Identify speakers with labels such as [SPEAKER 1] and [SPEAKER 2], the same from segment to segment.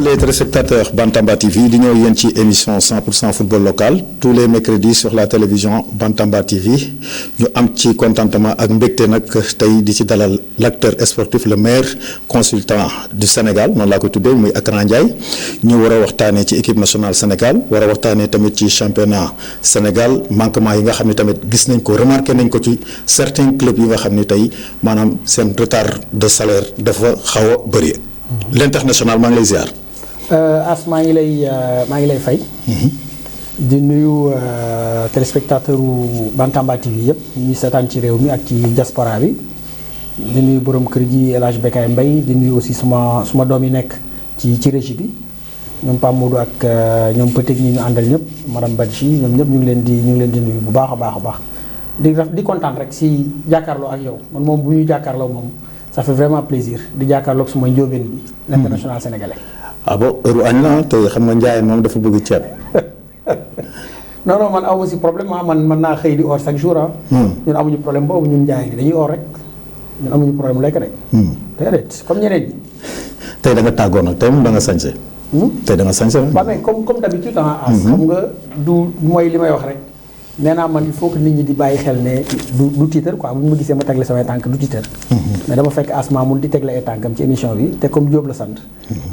[SPEAKER 1] les téléspectateurs Bantamba TV di ñëw yéen ci émission 100% football local tous les mercredis sur la télévision Bantamba TV ñu am ci contentement ak mbégte nag tey di ci dalal l'acteur sportif le meilleur consultant du Sénégal noonu laa ko tuddee muy Akran Ndiaye ñu war a waxtaanee ci équipe nationale Sénégal war a waxtaanee tamit ci championnat Sénégal manquement yi nga xam ne tamit gis nañ ko remarqué nañ ko ci certains clubs yi nga xam ne tey maanaam seen retard de salaire dafa xaw a bëri. L'international maa ngi lay ziar.
[SPEAKER 2] As maa ngi lay fay. di nuyu téléspectateur Bantamba TV yëpp ñuy seetaan ci réew mi ak ci diaspora bi di nuyu borom kër gi El Hadj Bekay Mbaye di nuyu aussi suma doom yi nekk ci régie bi ñoom Pape Modou ak ñoom Petit ñi ñu àndal ñëpp madame Badji ñoom ñëpp ñu ngi leen di nuyu bu baax a baax di kontaan rek si jàkkaarloo ak yow man moom bu ñuy jàkkaarloo moom. Ça fait vraiment plaisir di jàkkaarloog suma njóobeen bi l'international sénégalais.
[SPEAKER 1] ah bon heure añ na te xam nga Ndiaye moom dafa bëgg ceeb.
[SPEAKER 2] non man aw aussi problème man naa xëy di or chaque jour ah. ñun amuñu problème boobu ñun Ndiaye ni dañuy or rek ñun amuñu problème lekk rek. déedéet comme ñeneen ñi.
[SPEAKER 1] tey da nga tàggoo nag tey moom da nga sañse. tey da nga sañse.
[SPEAKER 2] waaw mais comme d'habitude as xam nga du mooy li may wax rek. nee naa man il faut que nit ñi di bàyyi xel ne du titre quoi bu ñu ma gisee ma tegle samay tànk du titre. mais dama fekk asma mun di tegle ay tànkam ci émission bi te comme Diop la sant.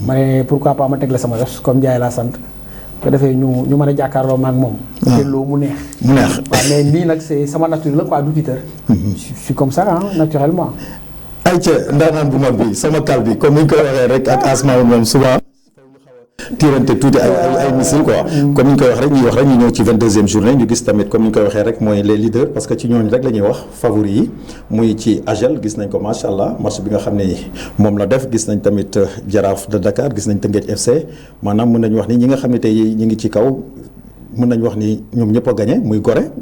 [SPEAKER 2] ma ne pourquoi pas ma tegle sama yos comme Ndiaye laa sant. ko defee ñu mën a jàkkaarloo ma ak moom. delloo mu neex. waaw mais nii nag c'est sama nature la quoi du titre. je suis comme ça ah naturellement.
[SPEAKER 1] ayca ndaanaan bu mag bi sama kal bi comme ni ñu ko waxee rek ak asma moom souvent. tirante tuuti ay missile quoi comme ni ñu koy wax rek ñuy wax rek ñu ñëw ci 22e journée ñu gis tamit comme ni ñu koy waxee rek mooy les leaders parce que ci ñooñu rek la ñuy wax favoris yi muy ci AGEL gis nañ ko macha allah match bi nga xam ne moom la def gis nañ tamit Jaraaf de Dakar gis nañ Teungueth FC maanaam mën nañu wax ni ñi nga xam ne tey ñu ngi ci kaw mën nañu wax ni ñoom ñëpp a gagné muy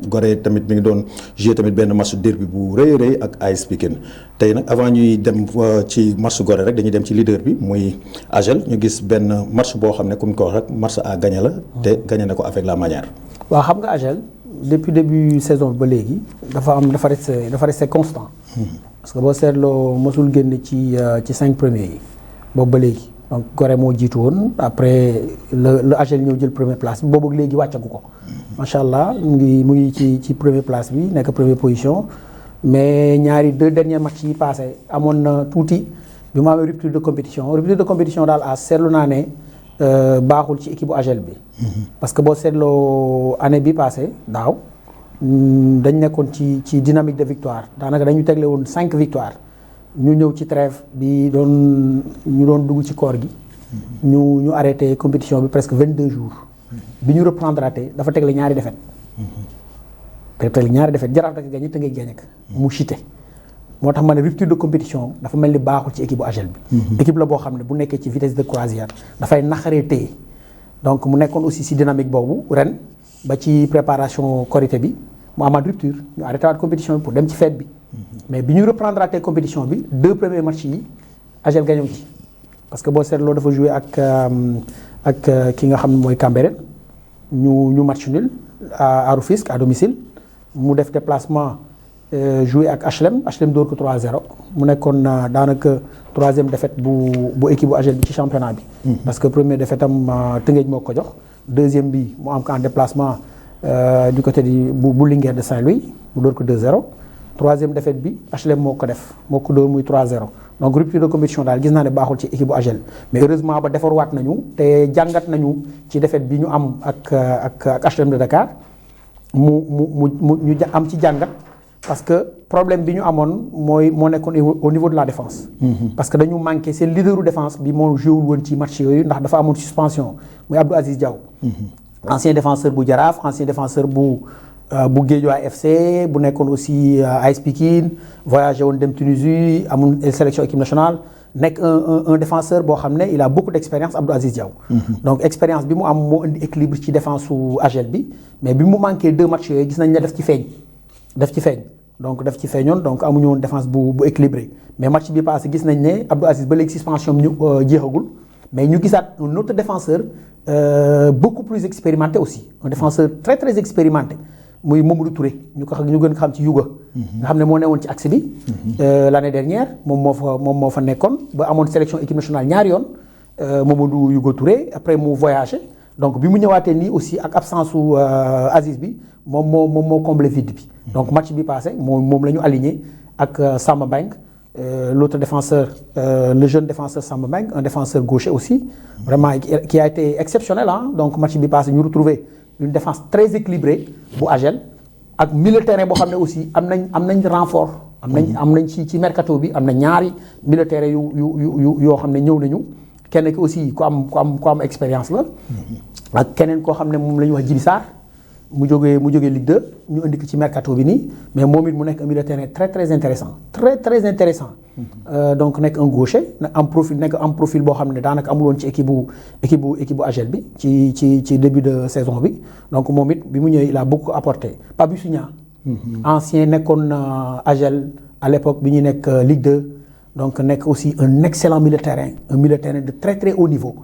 [SPEAKER 1] Gorée tamit mi ngi doon joué tamit benn match derby bu rëy ak AS Pikine tey nag avant ñuy dem ci match Gorée rek dañuy dem ci leader bi muy AGEL ñu gis benn match boo xam ne comme ko wax rek match à gagné la te gagné na ko avec la manière.
[SPEAKER 2] waaw xam nga AGEL depuis début saison bi ba léegi dafa resté constant. parce que boo seetloo mosul génn ci 5 premiers yi boobu ba léegi. donc Gorée moo jiitu woon après le AGEL ñëw jël première place bi boobu léegi wàccagu ko macha allah mu ngi ci première place bi nekk première position mais ñaari 2 derniers matchs yi passé amoon na tuuti bi mu amee rupture de compétition daal à seetlu naa ne baaxul ci équipe bu AGEL bi. parce que boo seetloo année bi passé daaw dañ nekkoon ci dynamique de victoire daanaka dañu tegle woon 5 victoires. ñu ñëw ci trêve bi ñu doon dugg ci koor gi ñu arrêté compétition bi presque 22 jours bi ñu reprendre dafa tegle ñaari défaite Jaraaf da gagné Teungueth gagné mu chuté moo tax ma ne rupture de compétition dafa mel ni baaxul ci équipe bu AGEL bi équipe la boo xam ne bu nekkee ci vitesse de croisière dafay naqaree téye donc mu nekkoon aussi si dynamique boobu ren ba ci préparation Korité bi mu amaat rupture ñu arrêté waat compétition bi pour dem ci fête bi mais bi ñu reprendre compétition bi 2 premiers matchs yi AGEL gagné ci parce que boo seetloo dafa joué ak ki nga xam ne mooy Cambérène ñu match nul à Rufisque à domicile mu def déplacement joué ak HLM dóor ko 3-0 mu nekkoon daanaka 3e défaite bu équipe bu AGEL bi ci championnat bi. parce que première défaite am Teungueth moo ko jox 2e bi mu am ko en déplacement du côté bu Linguère de Saint-Louis mu dóor ko 2-0. 3e défaite bi HLM moo ko dóor muy 3-0 donc rupture de compétition daal gis naa ne baaxul ci équipe bu AGEL mais heureusement ba defarwaat nañu te jàngat nañu ci défaite bi ñu am ak HLM de Dakar ñu am ci jàngat parce que problème bi ñu amoon moo nekkoon au niveau de la défense. parce que dañu manqué seen leaderu défense bi moo joué woon ci match yooyu ndax dafa amoon suspension muy Abdou Aziz Diaw. ancien défenseur bu Jaraaf ancien défenseur bu Guédiawaye FC bu nekkoon aussi AS Pikine voyagé woon dem Tunisie amul sélection équipe nationale nekk un défenseur boo xam ne il a beaucoup d'expérience Abdou Aziz Diaw. donc expérience bi mu am moo indi équilibre ci défense su AGEL bi mais bi mu manqué 2 matchs yooyu gis nañ ne daf ci feeñ donc daf ci feeñoon donc amuñu woon défense bu équilibré mais match bi passé gis nañ ne Abdou Aziz ba léegi suspension ñu jeexagul mais ñu gisaat un autre défenseur beaucoup plus expérimenté aussi un défenseur très très expérimenté. muy Mamadou Touré ñu gën ko xam ci Yuga. nga xam ne moo newoon ci axe bi. l'année dernière moom moo fa nekkoon ba amoon sélection équipe nationale ñaari yoon Mamadou Hugo Touré après mu voyagé donc bi mu ñëwaatee nii aussi ak absence su Aziz bi moom moo comblé vide bi. donc match bi passé moom la ñu aligné ak Samba Mbengue l'autre défenseur le jeune défenseur Samba Mbengue un défenseur gaucher aussi vraiment qui a été exceptionnel donc match bi passé ñu retrouvé une défense très équilibrée bu AGEL ak milieu terrain boo xam ne aussi am nañ renfort am nañ ci mercato bi am na ñaari milieu terrain yoo xam ne ñëw nañu kenn ki aussi ku am expérience la ak keneen koo xam ne moom la ñuy wax Djibi Sarr mu jógee Ligue 2 ñu indi ko ci mercato bi nii mais moom it mu nekk un milieu terrain très très intéressant très intéressant donc nekk un gaucher nekk am profil boo xam ne daanaka amul woon ci équipe bu AGEL bi ci début de saison bi donc moom it bi mu ñëwee il a beaucoup apporté Pape Signa ancien nekkoon AGEL à l'époque bi ñu nekk Ligue 2 donc nekk aussi un excellent milieu terrain de très très haut niveau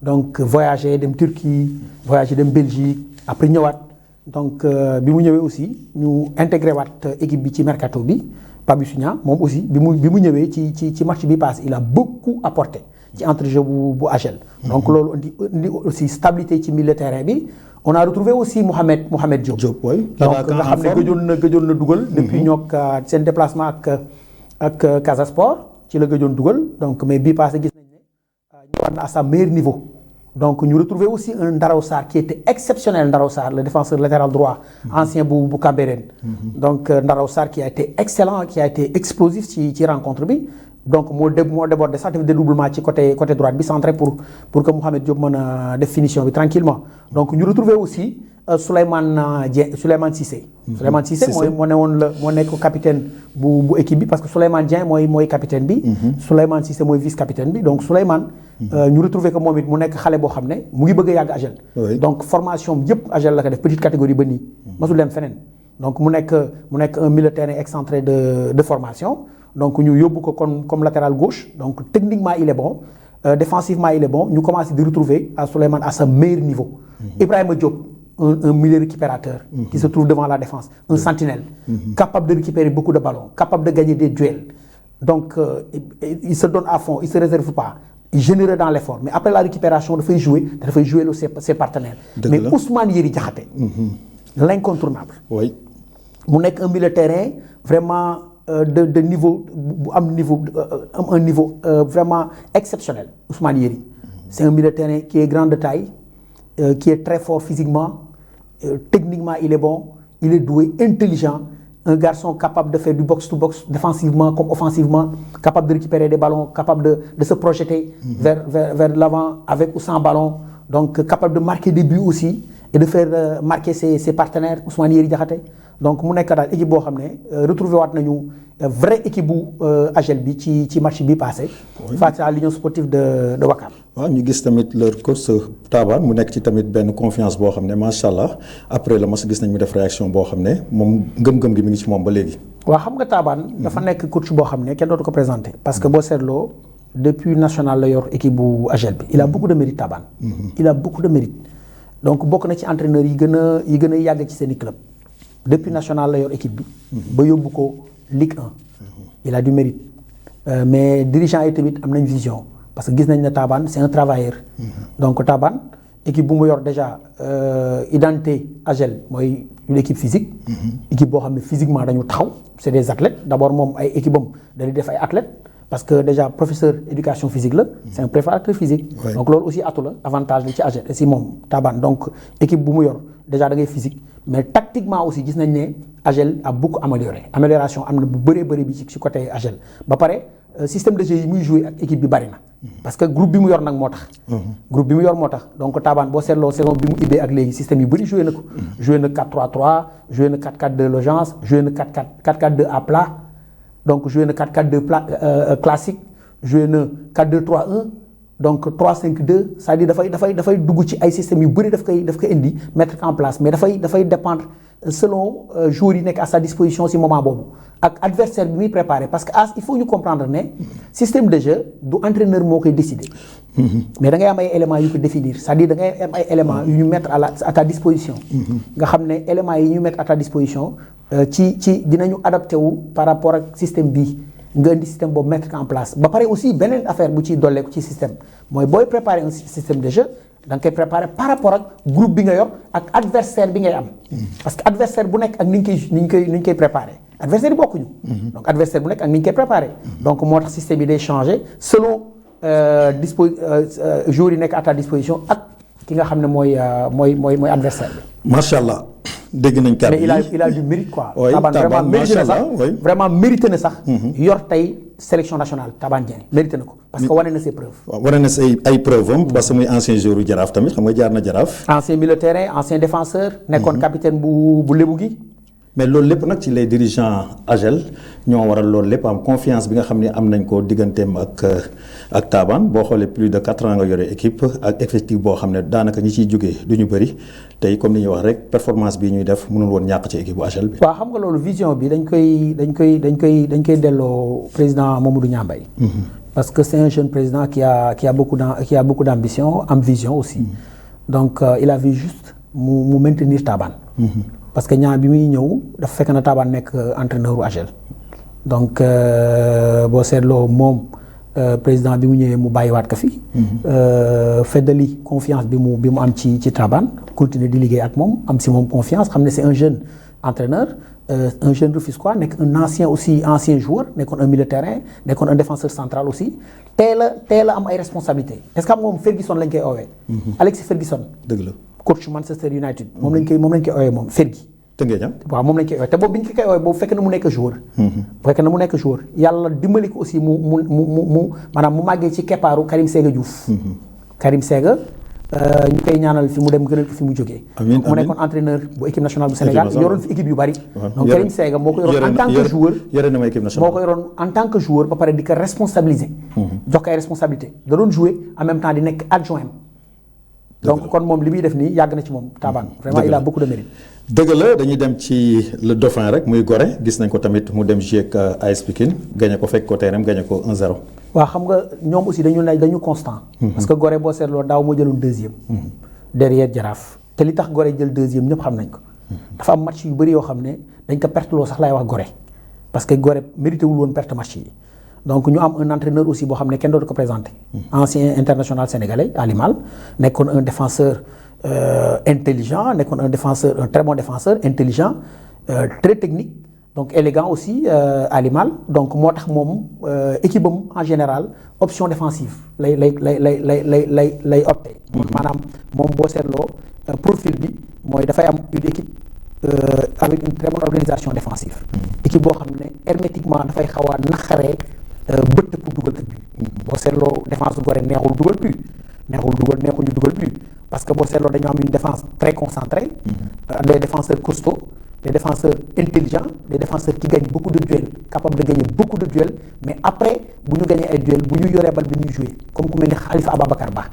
[SPEAKER 2] donc voyager dem Turquie voyager dem Belgique après ñëwaat donc bi mu ñëwee aussi ñu intégré waat équipe bi ci mercato bi Pape Signa moom aussi bi mu ñëwee ci match bi passé il a beaucoup apporté ci entrejeu bu AGEL donc loolu indi aussi stabilité ci milieu terrain bi on a retrouvé aussi Mohamed Diop donc nga xam ne gëjoon na dugal depuis ñook seen déplacement ak Casa Sport ci la gëjoon dugal donc mais bii passé gis nañ ne ñëwaat na à sa meilleur niveau donc ñu retrouver aussi un Ndaraw Sarr qui était exceptionnel Ndaraw Sarr le défenseur latéral droit ancien bu Cambérène donc Ndaraw Sarr qui a été excellent qui a été explosif ci rencontre bi donc moo débordé sax def dédoublement ci côté droite bi centré pour que Mohamed Diop mën a def finition bi tranquillement donc ñu retrouver aussi Souleymane Cissé Souleymane Cissé moo nekk capitaine bu équipe bi parce que Souleymane Dieng mooy capitaine bi Souleymane Cissé mooy vice capitaine bi donc Souleymane ñu retrouver que moom it mu nekk xale boo xam ne mu ngi bëgg a yàgg AGEL donc formation bi yëpp AGEL la ko def petite catégorie ba nii masul dem feneen donc mu nekk un milieu terrain excentré de formation donc ñu yóbbu ko comme latéral gauche donc techniquement il est bon défensivement il est bon ñu commencé di retrouver à Souleymane à son meilleur niveau Ibrahima Diop un milieu récupérateur qui se trouve devant la défense un sentinelle capable de récupérer beaucoup de ballons capable de gagner des duels donc il se donne à fond il se réserve pas il génère dans l'effort mais après la récupération dafay jouer ses partenaires mais Ousmane Yeri Diakhaté l'incontournable mu nekk un milieu terrain vraiment de niveau bu am un niveau vraiment exceptionnel Ousmane Yeri c'est un milieu terrain qui est grand de taille qui est très fort physiquement techniquement il est bon il est doué intelligent un garçon capable de faire du box to box défensivement comme offensivement capable de récupérer des ballons capable de se projeter vers l'avant avec ou sans ballon donc capable de marquer des buts aussi et de faire marquer ses partenaires Ousmane Yeri Diakhaté donc mu nekk daal équipe boo xam ne retrouvé waat nañu vraie équipe bu AGEL bi ci match bi passé face à l'Union sportive de Ouakam.
[SPEAKER 1] waaw ñu gis tamit leur coach Taban mu nekk ci tamit benn confiance boo xam ne macha allah après la match gis nañ mu def réaction boo xam ne moom ngëm-ngëm gi mi ngi ci moom ba léegi.
[SPEAKER 2] waaw xam nga Taban dafa nekk coach boo xam ne kenn dootu ko présenté parce que boo seetloo depuis national la yor équipe bu AGEL bi il a beaucoup de mérite Taban. il a beaucoup de mérite donc bokk na ci entraîneurs yi gën a yàgg ci seeni club. depuis national la yor équipe bi ba yóbbu ko Ligue 1 il a du mérite mais dirigeants yi tamit am nañ vision parce que gis nañ ne Taban c'est un travailleur donc Taban équipe bu mu yor déjà identité AGEL mooy une équipe physique équipe boo xam ne physiquement dañu taxaw c'est des athlètes d'abord moom ay équipe am dañuy def ay athlètes parce que déjà professeur éducation physique la c'est un préparateur physique donc loolu aussi atu la avantage la ci AGEL et si moom Taban donc équipe bu mu yor déjà da ngay physique mais tactiquement aussi gis nañ ne AGEL a beaucoup amélioration am na bu bëree bi ci côté AGEL ba pare système de jeu yi muy jouer ak équipe bi bari na parce que groupe bi mu yor nag moo tax groupe bi mu yor moo tax donc Taban boo seetloo saison bi mu ibbee ak léegi système yu bëri joué na ko joué na 4-3-3 joué na 4-4-2 Logence joué na 4-4-2 à plat donc joué na 4-4-2 classique joué na 4-2-3-1 donc 3-5-2 c'est-à-dire dafay dugg ci ay systèmes yu bëri daf koy indi mettre en place mais dafay dépendre selon joueurs yi nekk à sa disposition ci moment boobu ak adversaire bi muy préparé parce que il faut ñu comprendre ne système de jeu du entraîneur moo koy décider mais da ngay am ay éléments yu ko définir c'est-à-dire da ngay am ay éléments yu ñu mettre à ta disposition nga xam ne éléments yi ñu mettre à ta disposition ci dinañu adapté wu par rapport ak système bii nga indi système boobu mettre en place ba pare aussi beneen affaire bu ciy dolleeku ci système mooy booy préparer un système de jeu da nga koy préparer par rapport ak groupe bi nga yor ak adversaire bi ngay am. parce que adversaire bu nekk ak ni ñu koy préparer adversaire yi bokkuñu. donc adversaire bu nekk ak ni ñu koy préparer. donc moo tax système yi day changer selon joueurs yi nekk à ta disposition ak ki nga xam ne mooy adversaire bi.
[SPEAKER 1] macha allah. dégg nañ kàddu yi
[SPEAKER 2] mais il a du mérite quoi.
[SPEAKER 1] oui Taban macha allah
[SPEAKER 2] vraiment mérité na sax. yor tey sélection nationale Taban Dieng mérité na ko. parce que wane na ses preuves.
[SPEAKER 1] waaw wane na say ay preuves am parce que muy ancien joueur u Jaraaf tamit xam nga jaar na Jaraaf.
[SPEAKER 2] ancien milieu de terrain ancien défenseur. nekkoon capitaine bu Lébu gi.
[SPEAKER 1] mais loolu lépp nag ci les dirigeants AGEL ñoo waral loolu lépp am confiance bi nga xam ne am nañ ko digganteem ak Taban boo xoolee plus de 4 ans nga yore équipe ak effectif boo xam ne daanaka ñi ciy jógee du ñu bëri tey comme ni ñuy wax rek performance bi ñuy def mënul woon ñàkk ci équipe bu AGEL bi.
[SPEAKER 2] waaw xam nga loolu vision bi dañ koy delloo président Mamadou Niambay. parce que c'est un jeune président qui a beaucoup d'ambition am vision aussi. donc il a vu juste mu maintenir Taban. parce que ñaar bi muy ñëw dafa fekk na Taban nekk entraîneur u AGEL donc boo seetloo moom président bi mu ñëwee mu bàyyiwaat ko fi. feddali confiance bi mu am ci Taban continuer di liggéey ak moom am si moom confiance xam ne c'est un jeune entraîneur un jeune Rufisquois nekk un ancien joueur nekkoon un milieu de terrain nekkoon un défenseur central aussi teel a am ay responsabilités est-ce que xam nga moom Ferguson lañ koy oowee. Alex Ferguson.
[SPEAKER 1] dëgg la.
[SPEAKER 2] coach Manchester United. moom lañ koy oowee moom Fergie.
[SPEAKER 1] Tëngéej
[SPEAKER 2] waaw moom lañ koy oowee te boobu bi ñu ko koy oowee boobu fekk na mu nekk joueur. yàlla dimbali ko aussi mu maanaam mu màggee ci keppaaru Karim Séga Diouf. Karim Séga ñu koy ñaanal fi mu dem gënal ko fi mu jógee.
[SPEAKER 1] amiin
[SPEAKER 2] mu nekkoon entraîneur bu équipe nationale bu Sénégal yoroon fi équipe yu bari. donc Karim Séga moo ko yoroon en tant que joueur.
[SPEAKER 1] yore na ma équipe nationale
[SPEAKER 2] moo ko yoroon en tant que joueur ba pare di ko responsabiliser. jox ko ay responsabilités da doon jouer en même temps di nekk adjoint. donc kon moom li muy def nii yàgg na ci moom Taban. vraiment il a beaucoup de mérite.
[SPEAKER 1] dëgg la dañuy dem ci le dauphin rek muy Gorée gis nañ ko tamit mu dem jouer ak AS Pikine gagné ko fekk ko terrain gagné ko 1-0.
[SPEAKER 2] waaw xam nga ñoom aussi dañu constant. parce que Gorée boo seetloo daaw moo jëloon deuxième. derrière Jaraaf te li tax Gorée jël deuxième ñëpp xam nañ ko. dafa am match yu bëri yoo xam ne dañ ko perte loo sax laay wax Gorée parce que Gorée mérité wul woon perte match yi. donc ñu am un entraîneur aussi boo xam ne kenn dootu ko présenté. ancien international sénégalais Ali Mal nekkoon un défenseur intelligent nekkoon un très bon défenseur intelligent très technique donc élégant aussi Ali Mal donc moo tax moom équipe am en général option défensive lay opté. maanaam moom boo seetloo profil bi mooy dafay am une équipe avec une très bonne organisation défensive. équipe boo xam ne hermétiquement dafay xaw a naqaree. bëtt pour dugal ak but boo seetloo défense bu Gorée neexul ñu dugal but parce que boo seetloo dañoo am une défense très concentrée des défenseurs costauds des défenseurs intelligents des défenseurs qui gagnent beaucoup de duels capables de gagner beaucoup de duels mais après bu ñu gagner ay duels bu ñu yoree bal bi ñuy jouer comme ku mel ni Khalifa Ababacar Ba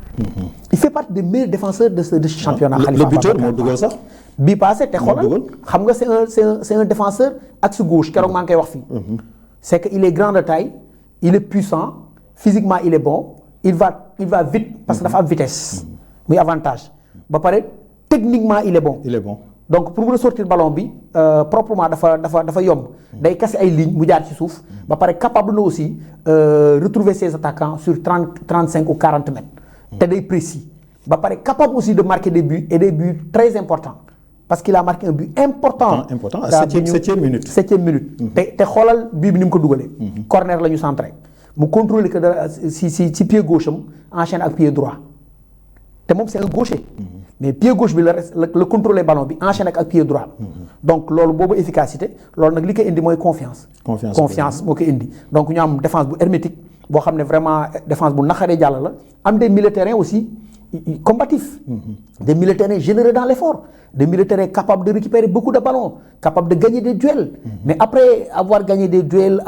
[SPEAKER 2] il fait partie des meilleurs défenseurs de ce championnat. Khalifa
[SPEAKER 1] Ababacar Ba moo dugal sax
[SPEAKER 2] bii passé te xoolal xam nga c'est un défenseur axe gauche keroog maa ngi koy wax fii c'est que il est grand de taille. Il est puissant, physiquement il est bon, il va vite parce que dafa am vitesse. muy avantage. ba pare techniquement il est bon. donc pour mu ressortir ballon bi proprement dafa yomb. day casser ay lignes mu jaar ci suuf. ba pare capable na aussi retrouver ses attaquants sur 35 ou 40 mètres. te day précis. ba pare capable aussi de marquer des buts et des buts très importants. parce qu'il a marqué un but important.
[SPEAKER 1] à septième minute.
[SPEAKER 2] te xoolal bii bi ni mu ko dugalee. corner la ñu centré mu contrôler que si pied gauche am enchaîne ak pied droit te moom c'est un gaucher. mais pied gauche bi la contrôler ballon bi enchaîne ak pied droit. donc loolu boobu efficacité loolu nag li koy indi mooy confiance. confiance moo koy indi donc ñu am défense bu hermétique boo xam ne vraiment défense bu naqaree jàll la am des milieux de terrain aussi. combatifs, des milieux de terrain généreux dans l'effort, des milieux de terrain capables de récupérer beaucoup de ballons, capables de gagner des duels. Mais après avoir gagné des duels,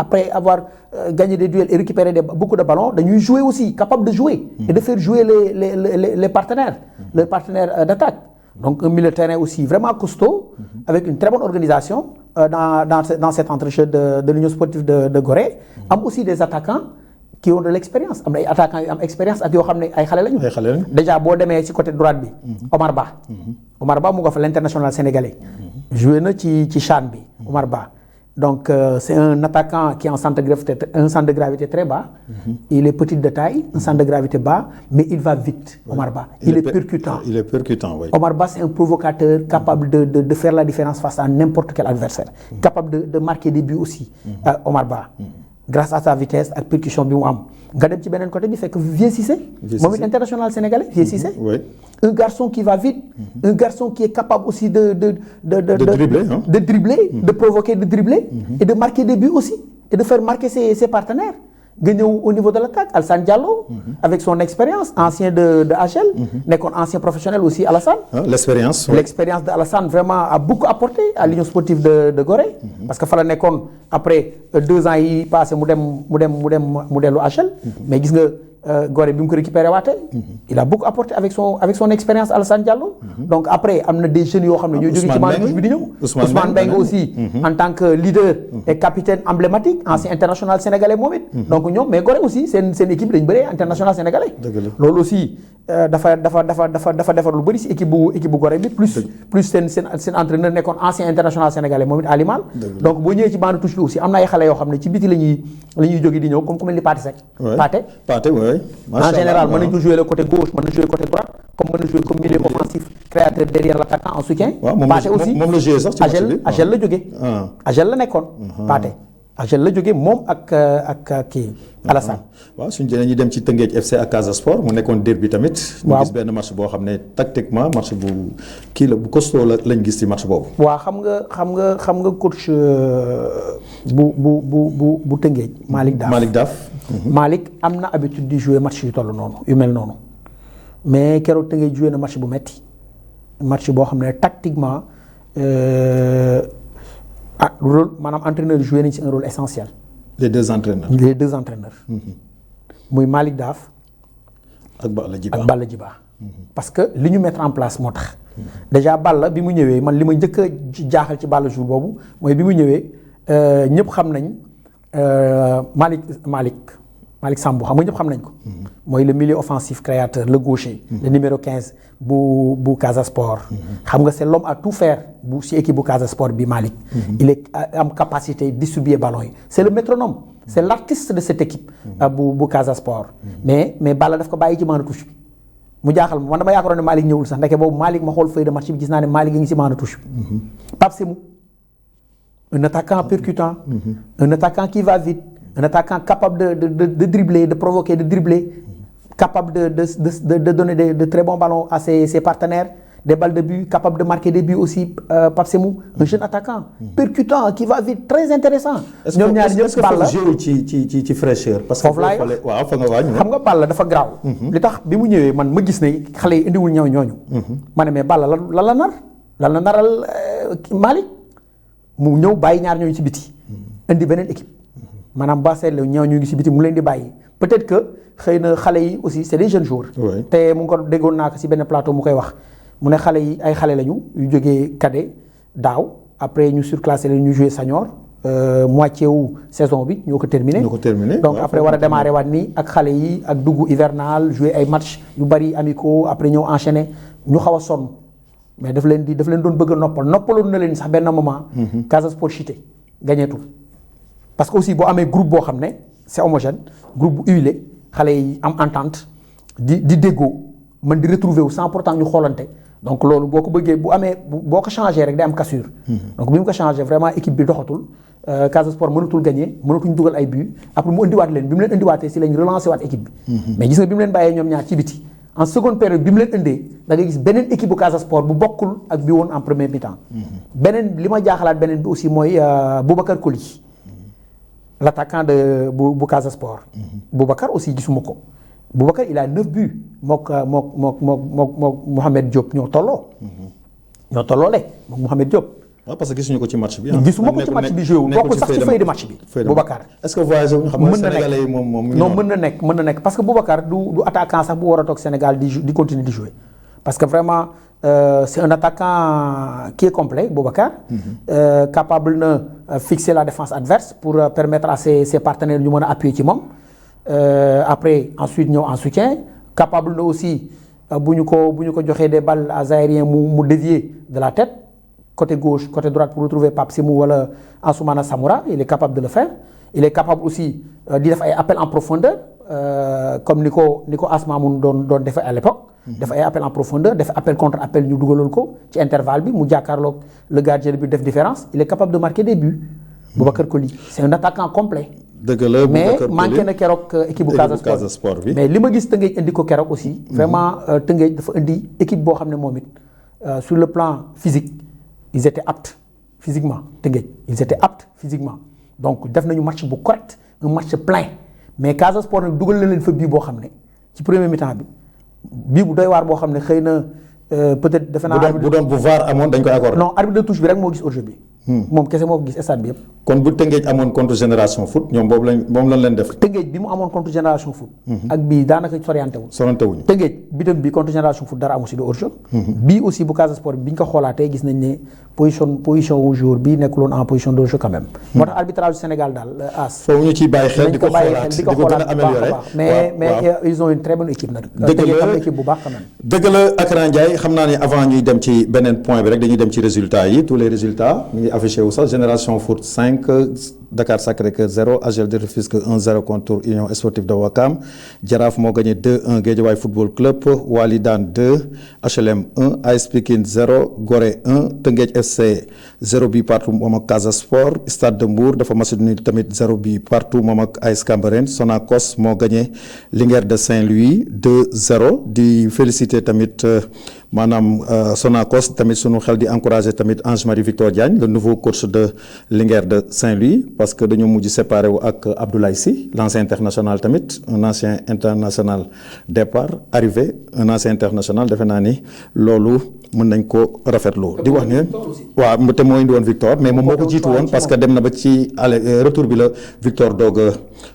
[SPEAKER 2] et récupéré beaucoup de ballons, ils jouer aussi, capables de jouer et de faire jouer les partenaires, les partenaires d'attaque. Donc un milieu de terrain aussi vraiment costaud, avec une très bonne organisation dans cet entrejeu de l'Union sportive de Gorée. Am aussi des attaquants qui ont de l'expérience am na ay attaquants yu am expérience ak yoo xam ne ay xale lañu. déjà boo demee ci côté droite bi. Omar Ba mu nga fa l'international sénégalais. joué na ci CHAN bi. Omar Ba Donc c'est un attaquant qui est en un centre de gravité très bas. Il est petit de taille, un centre de gravité bas, mais il va vite, Omar Ba. Il est percutant.
[SPEAKER 1] Il est percutant, oui.
[SPEAKER 2] Omar Ba, c'est un provocateur capable de faire la différence face à n'importe quel adversaire. Capable de marquer des buts aussi, Omar Ba. Grâce à sa vitesse ak percussion bi mu am. Nga dem ci beneen côté bi fekk Vieux Cissé. Moom it international sénégalais Vieux Cissé.
[SPEAKER 1] Oui.
[SPEAKER 2] Un garçon qui va vite. Un garçon qui est capable aussi de
[SPEAKER 1] dribbler, hein?
[SPEAKER 2] De dribbler, de provoquer, de dribbler. Et de marquer des buts aussi. Et de faire marquer ses partenaires. Nga ñëw au niveau de l'attaque Alassane Diallo. Avec son expérience, ancien de AGEL. Nekkoon ancien professionnel aussi Alassane.
[SPEAKER 1] L'expérience. Ouais.
[SPEAKER 2] L'expérience de Alassane vraiment a beaucoup apporté à l'Union sportive de Gorée. Parce que fa la nekkoon après 2 ans yi passé mu dellu AGEL. Mais gis nga Gorée bi mu ko récupéré waatee. Il a beaucoup apporté avec son expérience Alassane Diallo. Donc après am na des jeunes yoo xam ne ñoo jógee ci maanaam touche bi di ñëw. Ousmane Mbengue aussi. En tant que leader et capitaine emblématique ancien international sénégalais moom it. Donc ñoom mais Gorée aussi seen équipe dañu bëree international sénégalais. loolu aussi dafa defar lu bëri si équipe bu Gorée bi plus seen entraîneur nekkoon ancien international sénégalais moom it Alimal. Donc boo ñëwee ci bande touche bi aussi am na ay xale yoo xam ne ci biti la ñuy jógee di ñëw comme ku mel ni Pathé Seck. Pathé oui. En général mën nañu jouer le côté gauche mën na jouer côté droite comme mën na jouer comme milieu offensif créateur derrière l'attaquant en soutien. Pathé aussi
[SPEAKER 1] moom la joué sax ci match bi
[SPEAKER 2] AGEL la jógee. AGEL la nekkoon. Pathé AGEL la jógee moom ak kii Alassane.
[SPEAKER 1] waaw suñu jëlee ñu dem ci Teungueth FC ak Casa Sport mu nekkoon derby tamit. ñu gis benn match boo xam ne tactiquement match bu kii la bu costaud lañ gis ci match boobu.
[SPEAKER 2] waaw xam nga coach bu Teungueth Malick Daf. Malick am na habitude di jouer match yu toll noonu yu mel noonu mais keroog Teungueth jouer na match bu metti match boo xam ne tactiquement rôle maanaam entraîneur joué nañ ci un rôle essentiel.
[SPEAKER 1] les deux entraîneurs.
[SPEAKER 2] muy Malick Daf.
[SPEAKER 1] ak
[SPEAKER 2] Balla Djiba. parce que li ñu mettre en place moo tax. déjà Balla bi mu ñëwee man li ma njëkk a jaaxal ci Balla jour boobu mooy bi mu ñëwee ñëpp xam nañ Malick Sambou xam nga ñëpp xam nañ ko. mooy le milieu offensif créateur le gaucher. le numéro 15 bu Casa Sport. xam nga c'est l'homme à tout faire ci équipe bu Casa Sport bi Malick. il est am capacité distribuer ballon yi c'est le métronome. c'est l'artiste de cette équipe. bu Casa Sport. mais Balla daf ko bàyyi ci maanaam touche bi. mu jaaxal ma man dama yaakaaroon ne Malick ñëwul sax ndeke boobu Malick ma xool feuille de match bi gis naa ne Malick a ngi ci maanaam touche bi. Pape Semou un attaquant percutant. un attaquant qui va vite. Un attaquant capable de dribbler, de provoquer, de dribbler, capable de donner de très bons ballons à ses partenaires, des balles de but, capable de marquer des buts aussi, Pape Semou, un jeune attaquant, percutant, qui va vite, très intéressant.
[SPEAKER 1] Est-ce que Balla jouer ci fraîcheur parce que waaw fa nga waa ñu
[SPEAKER 2] xam nga Balla dafa graaw li tax bi mu ñëwee man ma gis ne xale yi indiwul ñooñu ma ne mais Balla lan la naral Malick mu ñëw bàyyi ñaar ñooñu ci biti indi beneen équipe maanaam ba seetlu ñëw ñu ngi si biti mu leen di bàyyi peut-être que xëy na xale yi aussi c'est des jeunes joueurs. te mu ngi ko déggoon naa ko si benn plateau mu koy wax mu ne xale yi ay xale lañu yu jógee cadet daaw après ñu surclassé leen ñu joué senior moitié wu saison bi ñoo ko terminé. donc après war a démarrer waat nii ak xale yi ak dugg hivernal joué ay match yu bari amicaux après ñëw enchaîner ñu xaw a sonn mais daf leen doon bëgg a noppaloon na leen sax benn moment. Casa Sport chuté gagnétul. parce que aussi boo amee groupe boo xam ne c'est homogène groupe bu huilé xale yi am entente di déggoo mën di retrouver wu sans pourtant ñu xoolante donc loolu boo ko bëggee boo ko changé rek day am cassure. donc bi mu ko changé vraiment équipe bi doxatul Casa Sport mënatul gagner mënatuñ dugal ay buts après mu indiwaat leen bi mu leen indiwaatee si lañ relancé waat équipe bi. mais gis nga bi mu leen bàyyee ñoom ñaar ci biti en seconde période bi mu leen indee da ngay gis beneen équipe bu Casa Sport bu bokkul ak bi woon en premier mi-temps. beneen li ma jaaxalaat beneen bi aussi mooy Boubacar Coly. l'attaquant bu Casa Sport. Boubacar aussi gisuma ko. Boubacar il a 9 buts mook Mohamed Diop ñoo tolloo. ñoo tolloole mook Mohamed Diop.
[SPEAKER 1] waaw parce que gisuñu ko ci match bi.
[SPEAKER 2] gisuma ko ci match bi joué wu bokkul sax ci feuille de match bi. Boubacar
[SPEAKER 1] est-ce que voyagé wu xam nga Sénégalais yi moom
[SPEAKER 2] non mën na nekk parce que Boubacar du attaquant sax bu war a toog Sénégal di continuer di jouer parce que vraiment. C'est un attaquant qui est complet, Boubacar, capable de fixer la défense adverse pour permettre à ses partenaires de appuyer ci moom. Après, ensuite, ñëw en soutien, capable de aussi, bu ñu ko joxee des balles aériennes mu dévier de la tête, côté gauche côté droite pour retrouver Pape Sémou wala Ansoumana Samoura il est capable de le faire il est capable aussi di def ay appel en profondeur comme ni ko Asma mun doon defee à l'époque def ay appel en profondeur def appel contre appel ñu dugaloon ko ci intervalle bi mu jàkkaarloog le gardien bi def différence il est capable de marquer des buts Boubacar Coly c'est un attaquant complet
[SPEAKER 1] dëgg la
[SPEAKER 2] mais manqué na keroog équipe bu Casa Sport bi mais li ma gis Tëngéej indi ko keroog aussi vraiment Tëngéej dafa indi équipe boo xam ne moom it sur le plan physique ils étaient aptes physiquement Tëngéej ils étaient aptes physiquement donc def nañu match bu correct un match plein mais Casa Sport nag dugal na leen fa bii boo xam ne ci premier mi-temps bi bii bu doy waar boo xam ne xëy na peut-être defe naa
[SPEAKER 1] bu doon bu VAR amoon dañ koy accordé
[SPEAKER 2] non arbitre de touche bi rek moo gis hors-jeu bi moom kese moo ko gis stade bi yëpp
[SPEAKER 1] kon bu Tëngéej amoon contre Génération Foot ñoom moom lañ leen def
[SPEAKER 2] Tëngéej bi mu amoon contre Génération Foot ak bii daanaka sorante wuñ Tëngéej bitam bi contre Génération Foot dara amu si de hors-jeu bii aussi bu Casa Sport bi ñu ko xoolaatee gis nañ ne position wu joueur bii nekkuloon en position de hors-jeu quand même moo tax arbitrage Sénégal daal as
[SPEAKER 1] foofu ñu ciy bàyyi xel di ko gën a amélioré
[SPEAKER 2] mais ils ont une très bonne équipe nag Tëngéej am équipe bu baax quand même
[SPEAKER 1] dëgg la Akran Ndiaye xam naa ne avant ñuy dem ci beneen point bi rek dañuy dem ci résultats yi tous les résultats ñu ngi affiché wu sax Génération Foot 5 Dakar Sacré-Cœur 0 AGEL de Rufisque 1-0 contre Union Sportive de Ouakam Jaraaf moo gagné 2-1 Guédiawaye Football Club Walidane 2 HLM 1 AS Pikine 0 Gorée 1 Teungueth FC 0 but partout moom ak Casa Sport Stade de Mbour dafa match nul tamit 0 but partout moom ak AS Cambérène Sonacos moo gagné Linguère de Saint-Louis 2-0 di féliciter tamit maanaam Sonacos tamit sunu xel di encourager tamit Ange Marie Victor Diagne le nouveau coach de Linguère de Saint-Louis parce que dañoo mujj séparé wu ak Abdoulaye Sy l'ancien international tamit un ancien international départ arrivé un ancien international defe naa ni loolu mën nañ ko rafetlu di wax ne waaw te moo indi woon Victor mais moom moo ko jiitu woon parce que dem na ba ci retour bi la Victor doog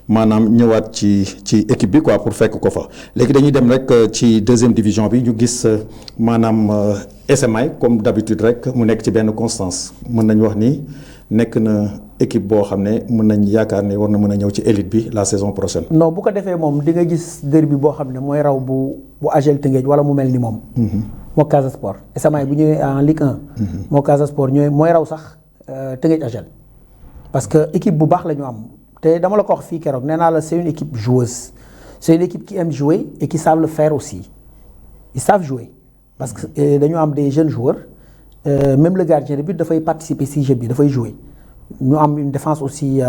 [SPEAKER 1] maanaam ñëwaat ci équipe bi quoi pour fekk ko fa léegi dañuy dem rek ci deuxième division bi ñu gis maanaam SMI comme d'habitude rek mu nekk ci benn constance mën nañ wax ni nekk na équipe boo xam ne mën nañ yaakaar ne war na mën a ñëw ci élite bi la saison prochaine. non
[SPEAKER 2] bu ko defee moom di nga gis derby boo xam ne mooy raw bu AGEL Tëngéej wala mu mel ni moom. moo Casa Sport SMI bu ñëwee en Ligue 1. moo Casa Sport ñooy mooy raw sax Tëngéej AGEL parce que équipe bu baax la ñu am te dama la ko wax fii keroog nee naa la c'est une équipe joueuse c'est une équipe qui aime jouer et qui savent le faire aussi ils savent jouer parce que dañu am des jeunes joueurs. Même le gardien de but dafay participer si jeu bi dafay jouer ñu am une défense aussi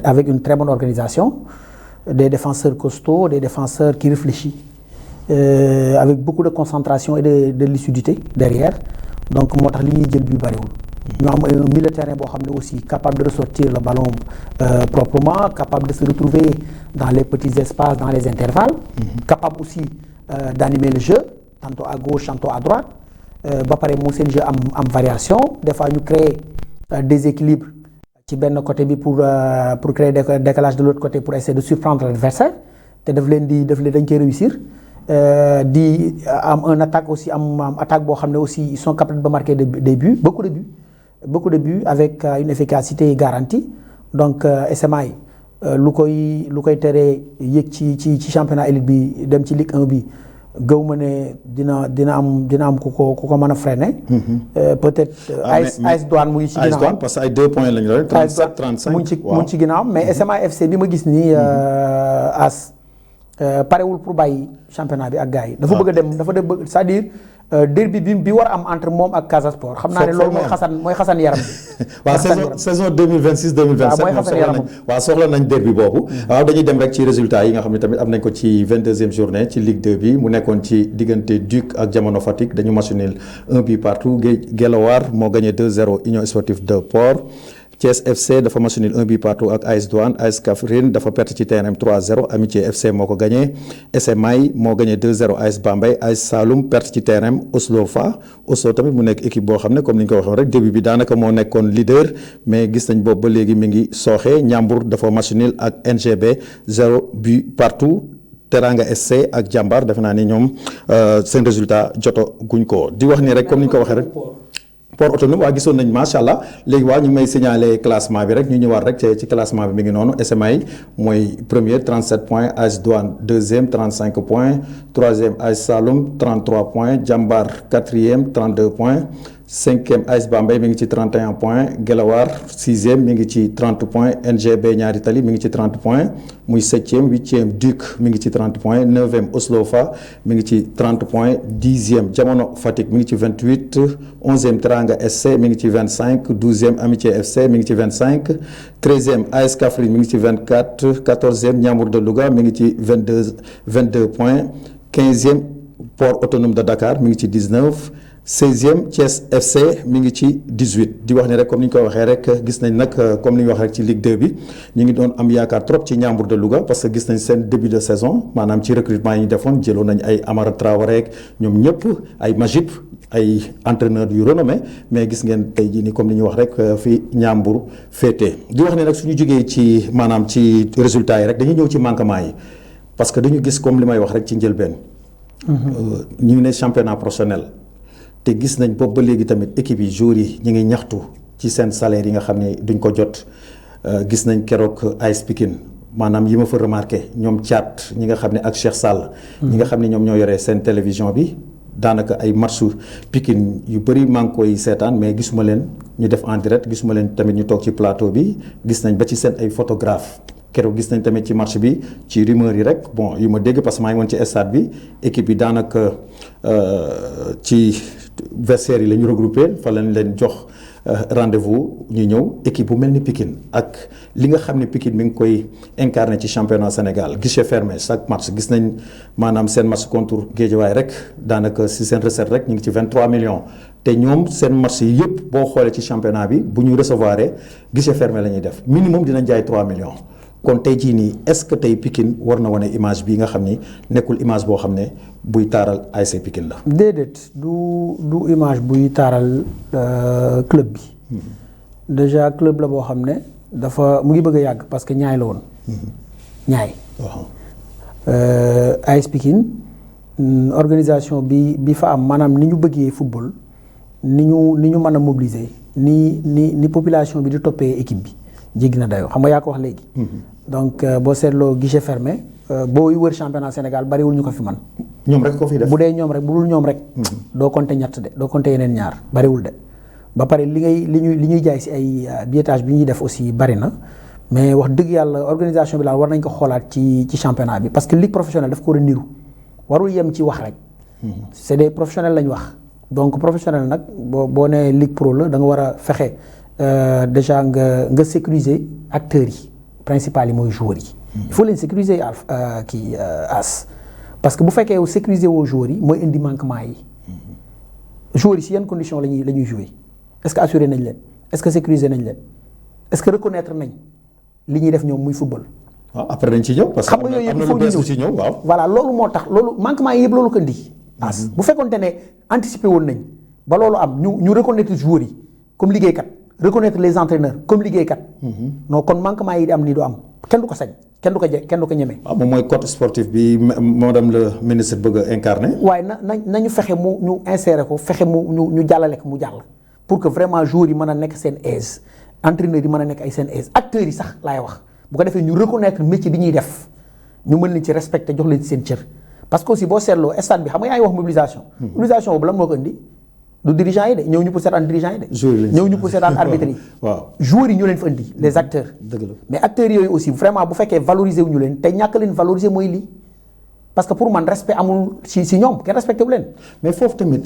[SPEAKER 2] avec une très bonne organisation des défenseurs costauds des défenseurs qui réfléchissent avec beaucoup de concentration et de lucidité derrière donc moo tax li ñuy jël bi bariwul ñu am un milieu de terrain boo xam ne aussi capable de ressortir le ballon proprement capable de se retrouver dans les petits espaces dans les intervalles capable aussi d'animer le jeu tantôt à gauche tantôt à droite ba pare mu seen jeu am variation des fois ñu créer déséquilibre ci benn côté bi pour créer décalage de l'autre côté pour essayer de surprendre l'adversaire te dañ koy réussir di am un attaque aussi am attaque boo xam ne aussi ils sont capables de marquer des buts beaucoup de buts avec une efficacité garantie donc SMI lu koy teree yéeg ci championnat élite bi dem ci Ligue 1 bi gëw ma ne dina am ku ko mën a freiner. peut-être AS Douane mu ngi ci ginnaaw AS Douane
[SPEAKER 1] parce que ay 2 points lañu la 37 35
[SPEAKER 2] mu ngi ci ginnaaw mais SMA FC bi ma gis nii AS parewul pour bàyyi championnat bi ak gars yi. dafa bëgg a dem c'est-à-dire derby bi war a am entre moom ak Casa Sport. xam naa ne loolu mooy xasan yaram bi.
[SPEAKER 1] waaw saison 2026 2027. waaw soxla nañ derby boobu. waaw dañuy dem rek ci résultats yi nga xam ne tamit am nañ ko ci 22e journée ci Ligue 2 bi mu nekkoon ci diggante Duc ak Jamono Fatick dañu match nul 1 but partout Guelwaar moo gagné 2-0 Union Sportive de Port. Thiès FC dafa match nul 1 but partout ak AS Douane AS Kaffrine dafa perte ci terrain 3-0 Amitié FC moo ko gagné SMI moo gagné 2-0 AS Bambey AS Saloum perte ci terrain Oslo tamit mu nekk équipe boo xam ne comme ni ñu ko waxee rek début bi daanaka moo nekkoon leader mais gis nañ boobu ba léegi mi ngi sooxee Ndiambour dafa match nul ak NGB 0 but partout. Teranga SC ak Jambar defe naa ni ñoom seen résultat joto guñ ko di wax ni rek comme ni ñu ko waxee rek. Port autonome waa gisoon nañ macha allah léegi waa ñu ngi may signaler classement bi rek ñu ñëwaat rek ci classement bi mi ngi noonu SMI mooy premier 37 points AS Douane deuxième 35 points troisième AS Saloum 33 points Jambar quatrième 32 points 5e AS Bambey mi ngi ci 31 points Guelwaar 6e mi ngi ci 30 points NGB Ñaari Tali mi ngi ci 30 points muy 7e 8e Duc mi ngi ci 30 points 9e Oslofa mi ngi ci 30 points 10e Jamono Fatick mi ngi ci 28 11e Teranga SC mi ngi ci 25 12e Amitié FC mi ngi ci 25 13e AS Kaffrine mi ngi ci 24 14e Ndiambour de Louga mi ngi ci 22 points 15e Port Autonome de Dakar mi ngi ci 19 16e Thiès FC mi ngi ci 18 di wax ne rek comme ni ñu ko waxee rek gis nañ nag comme ni ñu wax rek ci Ligue 2 bi ñu ngi doon am yaakaar trop ci Ndiambour de Louga parce que gis nañ seen début de saison maanaam ci recrutement yi ñu defoon jëloon nañ ay Amara Traoré ak ñoom ñëpp ay Magip ay entraîneurs yu renommé mais gis ngeen tey jii nii comme ni ñu wax rek fi Ndiambour féetee di wax ne nag suñu jógee ci maanaam ci résultats yi rek dañuy ñëw ci manquement yi parce que dañu gis comme li may wax rek ci njëlbeen. ñu ngi ne championnat professionnel. te gis nañ boobu ba léegi tamit équipe yi joueurs yi ñu ngi ñaxtu ci seen salaire yi nga xam ne duñ ko jot gis nañ keroog AS Pikine maanaam yi ma fa remarqué ñoom Thiat ñi nga xam ne ak Cheikh Sall. ñi nga xam ne ñoom ñoo yoree seen télévision bi daanaka ay matchu Pikine yu bëri maa ngi koy seetaan mais gisuma leen ñu def en direct gisuma leen tamit ñu toog ci plateau bi gis nañ ba ci seen ay photographe keroog gis nañ tamit ci match bi ci rumeur yi rek bon yu ma dégg parce que maa ngi woon ci stade bi équipe bi daanaka ci vestiaire yi la ñu regroupé fa lañ leen jox rendez-vous ñu ñëw équipe bu mel ni Pikine ak li nga xam ne Pikine mi ngi koy incarné ci championnat Sénégal guichet fermé chaque match gis nañ maanaam seen match contre Guédiawaye rek daanaka si seen recette rek ñu ngi ci 23 millions te ñoom seen match yi yëpp boo xoolee ci championnat bi bu ñu recevoir guichet fermé la ñuy def minimum dinañ jaay 3 millions. kon tey jii nii est-ce que tey Pikine war na wane image bii nga xam ni nekkul image boo xam ne buy taaral ASC Pikine la.
[SPEAKER 2] déedéet du image buy taaral club bi. déjà club la boo xam ne dafa mu ngi bëgg a yàgg parce que ñaay la woon. ñaay. AS Pikine organisation bi fa am maanaam ni ñu bëggee football ni ñu mën a mobiliser ni population bi di toppee équipe bi. jéggi na dayoo xam nga yaa ko wax léegi. donc boo seetloo guichet fermé booy wër championnat Sénégal bariwul ñu ko fi man
[SPEAKER 1] ñoom rek ko fi def
[SPEAKER 2] bu dee ñoom rek bu dul ñoom rek. doo compter ñett de doo compter yeneen ñaar bariwul de. ba pare li ñuy jaay si ay billetage bi ñuy def aussi bari na mais wax dëgg yàlla organisation bi daal war nañ ko xoolaat ci championnat bi parce que ligue professionnelle daf ko war a niru warul yem ci wax rek. c'est des professionnels lañ wax donc professionnel nag boo nee ligue pro la da nga war a fexe. Déjà nga sécuriser acteurs yi principal yi mooy joueurs yi. il faut leen sécuriser as parce que bu fekkee yow sécuriser woo joueurs yi mooy indi manquement yi. joueurs yi si yan conditions la ñuy jouer est-ce que assuré nañ leen est-ce que sécuriser nañ leen est-ce que reconnaître nañ li ñuy def ñoom muy football.
[SPEAKER 1] waaw après dañ ci ñëw parce que
[SPEAKER 2] xam nga yooyu yëpp il faut
[SPEAKER 1] ñu ci ñëw waaw.
[SPEAKER 2] voilà loolu moo tax loolu manquement yi yëpp loolu ko indi. as bu fekkoonte ne anticiper woon nañ ba loolu am ñu reconnaître joueurs yi comme liggéeykat. reconnaître les entraîneurs comme liggéeykat. non kon manquement yi di am nii du am kenn du ko sañ kenn du ko ñeme.
[SPEAKER 1] waaw moom mooy code sportif bi madame le ministre bëgg a incarner.
[SPEAKER 2] waaye nañu fexe mu ñu insérer ko fexe ñu jàllale ko mu jàll. pour que vraiment joueurs yi mën a nekk seen aise entraîneurs yi mën a nekk ay seen aise acteurs yi sax laay wax bu ko defee ñu reconnaître métier bi ñuy def ñu mën leen ci respecter jox leen ci seen cër parce que aussi boo seetloo stade bi xam nga yaa ngi wax mobilisation. mobilisation boobu lan moo ko indi. du dirigeant yi de ñëw ñu pour seetaan dirigeant yi de. ñëw ñu pour seetaan arbitre yi.
[SPEAKER 1] waaw
[SPEAKER 2] joueurs yi ñoo leen fa indi les acteurs.
[SPEAKER 1] dëgg la
[SPEAKER 2] mais acteurs yooyu aussi vraiment bu fekkee valoriser wu ñu leen te ñàkk leen valoriser mooy lii parce que pour man respect amul si ñoom kenn respecté wu leen.
[SPEAKER 1] mais foofu tamit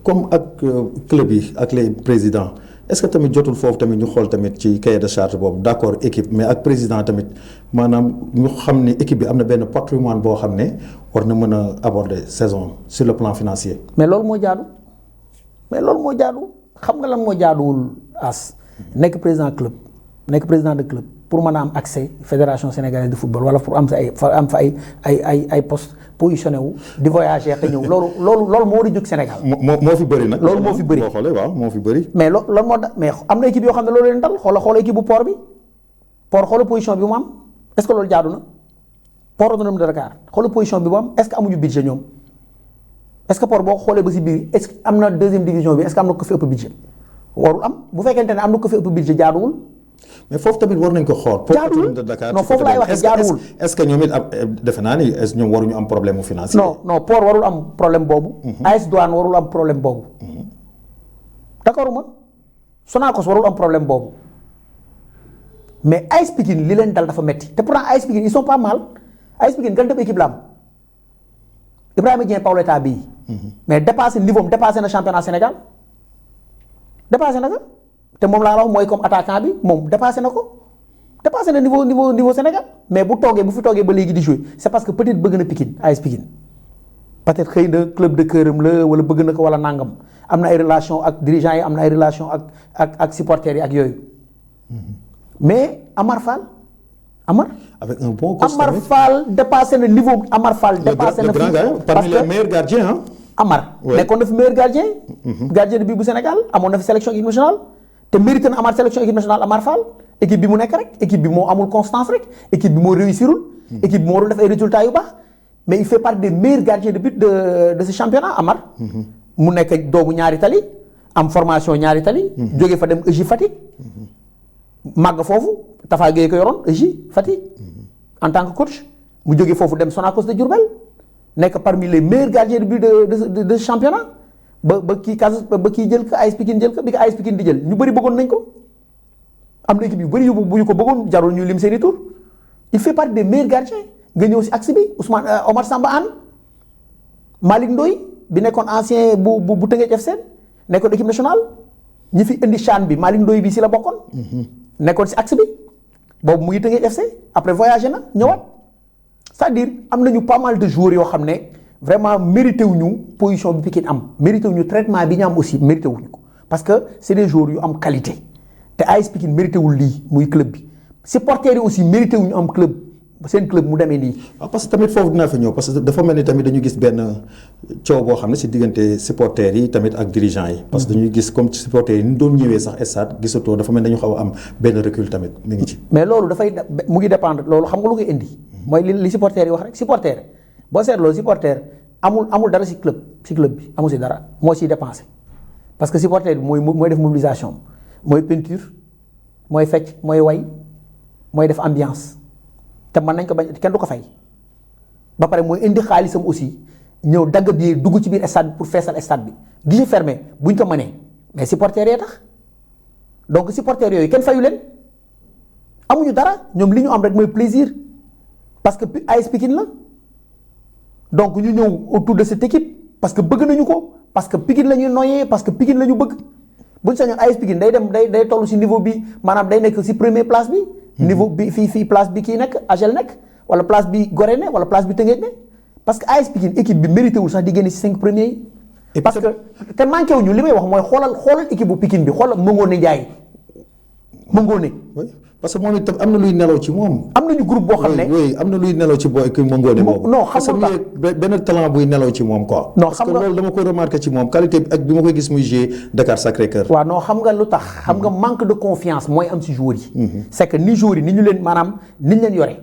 [SPEAKER 1] comme ak club yi ak les présidents est-ce que tamit jotul foofu tamit ñu xool tamit ci cahier de charge boobu d'accord équipe mais ak président tamit maanaam ñu xam ne équipe bi am na benn patrimoine boo xam ne war na mën a aborder saison sur le plan financier.
[SPEAKER 2] mais loolu moo jaadu. xam nga lan moo jaaduwul as nekk président de club pour mën a am accès fédération sénégalaise de football wala pour am fa ay poste positionné wu di voyager te ñëw loolu moo di jóg Sénégal.
[SPEAKER 1] moo fi bëri nag.
[SPEAKER 2] loolu moo fi bëri
[SPEAKER 1] boo xoolee waaw moo fi bëri.
[SPEAKER 2] mais loolu moo da mais am na équipe yoo xam ne loolu leen dal xoola équipe bu port bi xoola position bi mu am est-ce que loolu jaadu na Port Autonome de Dakar xoola position bi mu am est-ce que amuñu budget ñoom. est-ce que port boo xoolee ba si biir est-ce que am na deuxième division bi est-ce que am na ko fi ëpp budget warul am bu fekkente ne am na ko fi ëpp budget jaaduwul.
[SPEAKER 1] mais foofu tamit war nañ ko xool.
[SPEAKER 2] jaaduwul non foofu laay waxee jaaduwul.
[SPEAKER 1] est-ce que ñoom it defe naa ni est-ce que ñoom waruñu am problème mu financier.
[SPEAKER 2] non port warul am problème boobu. AS Douane warul am problème boobu. d'accord ma Sonacos warul am problème boobu mais AS Pikine li leen dal dafa metti te pourtant AS Pikine ils sont pas mal AS Pikine gën dem équipe la am Ibrahima Dieng Paoletta bii. mais dépassé niveau am dépassé na championnat Sénégal dépassé na ko te moom laa la wax mooy comme attaquant bi moom dépassé na ko dépassé na niveau Sénégal mais bu fi toogee ba léegi di jouer c'est parce que peut-être bëgg na Pikine AS Pikine peut-être xëy na club de cœuram la wala bëgg na ko wala nangam am na ay relation ak dirigeants yi am na ay relation ak supporters yi ak yooyu mais Amar Fall
[SPEAKER 1] avec un bon coach
[SPEAKER 2] Amar Fall dépassé na niveau Amar Fall dépassé na
[SPEAKER 1] parmi les meilleurs gardiens hein.
[SPEAKER 2] Amar nekkoon na fi meilleur gardien gardien de but bu Sénégal amoon na fi sélection équipe nationale te mérité na Amar sélection équipe nationale Amar Fall équipe bi mu nekk rek équipe bi moo amul constance rek équipe bi moo réussirul équipe bi moo doon def ay résultats yu baax mais il fait partie des meilleurs gardiens de but de ce championnat Amar mu nekk doomu ñaari tali am formation ñaari tali jóge fa dem EJ Fatick màgg foofu Tafa Gueye ko yoroon EJ Fatick en tant que coach mu jóge foofu dem Sonacos de Diourbel nekk parmi les meilleurs gardiens de but de ce championnat ba kii jël ko AS Pikine jël ko bi ko AS Pikine di jël ñu bëri bëggoon nañ ko am na équipe yu bëri bu ñu ko bëggoon jarul ñu lim seeni tur il fait partie des meilleurs gardiens nga ñëw si axe bi Ousmane Omar Samba Anne Malick Ndoye bi nekkoon ancien bu Teungueth FC nekkoon équipe nationale ñi fi indi CHAN bi Malick Ndoye bi si la bokkoon nekkoon si axe bi boobu mu ngi Teungueth FC après voyagé na ñëwaat c'est-à-dire am nañu pas mal de joueurs yoo xam ne vraiment mérité wuñu position bi Pikine am mérité wuñu traitement bi ñu am aussi mérité wuñu ko parce que c'est des joueurs yu am qualité te AS Pikine mérité wul lii muy club bi supporters yi aussi mérité wuñu am club seen club mu demee nii.
[SPEAKER 1] waaw parce que tamit foofu dinaa fa ñëw parce que dafa mel ni tamit dañu gis benn coow boo xam ne si diggante supporters yi tamit ak dirigeants yi. parce que dañuy gis comme supporters yi ni doon ñëwee sax stade gisatoo dafa mel ni dañu xaw a am benn recul tamit mi ngi ci.
[SPEAKER 2] mais loolu dafay mu ngi dépendre loolu xam nga lu koy indi. mooy li supporters yi wax rek supporter boo seetloo supporter amul dara si club bi amul si dara moo ciy dépensé parce que supporter bi mooy def mobilisation mooy peinture mooy fecc mooy way mooy def ambiance. te mën nañ ko bañ kenn du ko fay ba pare mooy indi xaalisam aussi ñëw dagg bi dugg ci biir stade bi pour feesal stade bi guichet fermé buñ ko mënee mais supporters yee tax donc supporters yooyu kenn fayu leen amuñu dara ñoom li ñu am rek mooy plaisir parce que AS Pikine la donc ñu ñëw autour de cette équipe parce que bëgg nañu ko parce que Pikine la ñuy noyyee parce que Pikine la ñu bëgg buñ sañoon AS Pikine day toll ci niveau bi maanaam day nekk ci première place bi. niveau bi fii place bi kii nekk Agel nekk wala place bi Gorée ne wala place bi Teungueth ne parce que AS Pikine équipe bi mérité wul sax di génne ci 5 premiers yi. parce que te manqué wuñu li may wax mooy xoolal équipe bu Pikine bi xoolal Mangone Ndiaye Mangone.
[SPEAKER 1] oui parce que moom itam am na luy nelaw ci moom.
[SPEAKER 2] am nañu groupe boo xam ne
[SPEAKER 1] oui am na luy nelaw ci booy kii Mangone boobu.
[SPEAKER 2] non xam nga
[SPEAKER 1] benn talent buy nelaw ci moom quoi.
[SPEAKER 2] non xam nga
[SPEAKER 1] parce que loolu dama koy remarqué ci moom qualité bi ak bi ma koy gis muy jouer Dakar Sacré-Cœur.
[SPEAKER 2] waaw non xam nga lu tax. xam nga manque de confiance mooy am ci joueurs yi. c'est que ni joueurs yi ni ñu leen maanaam ni ñu leen yore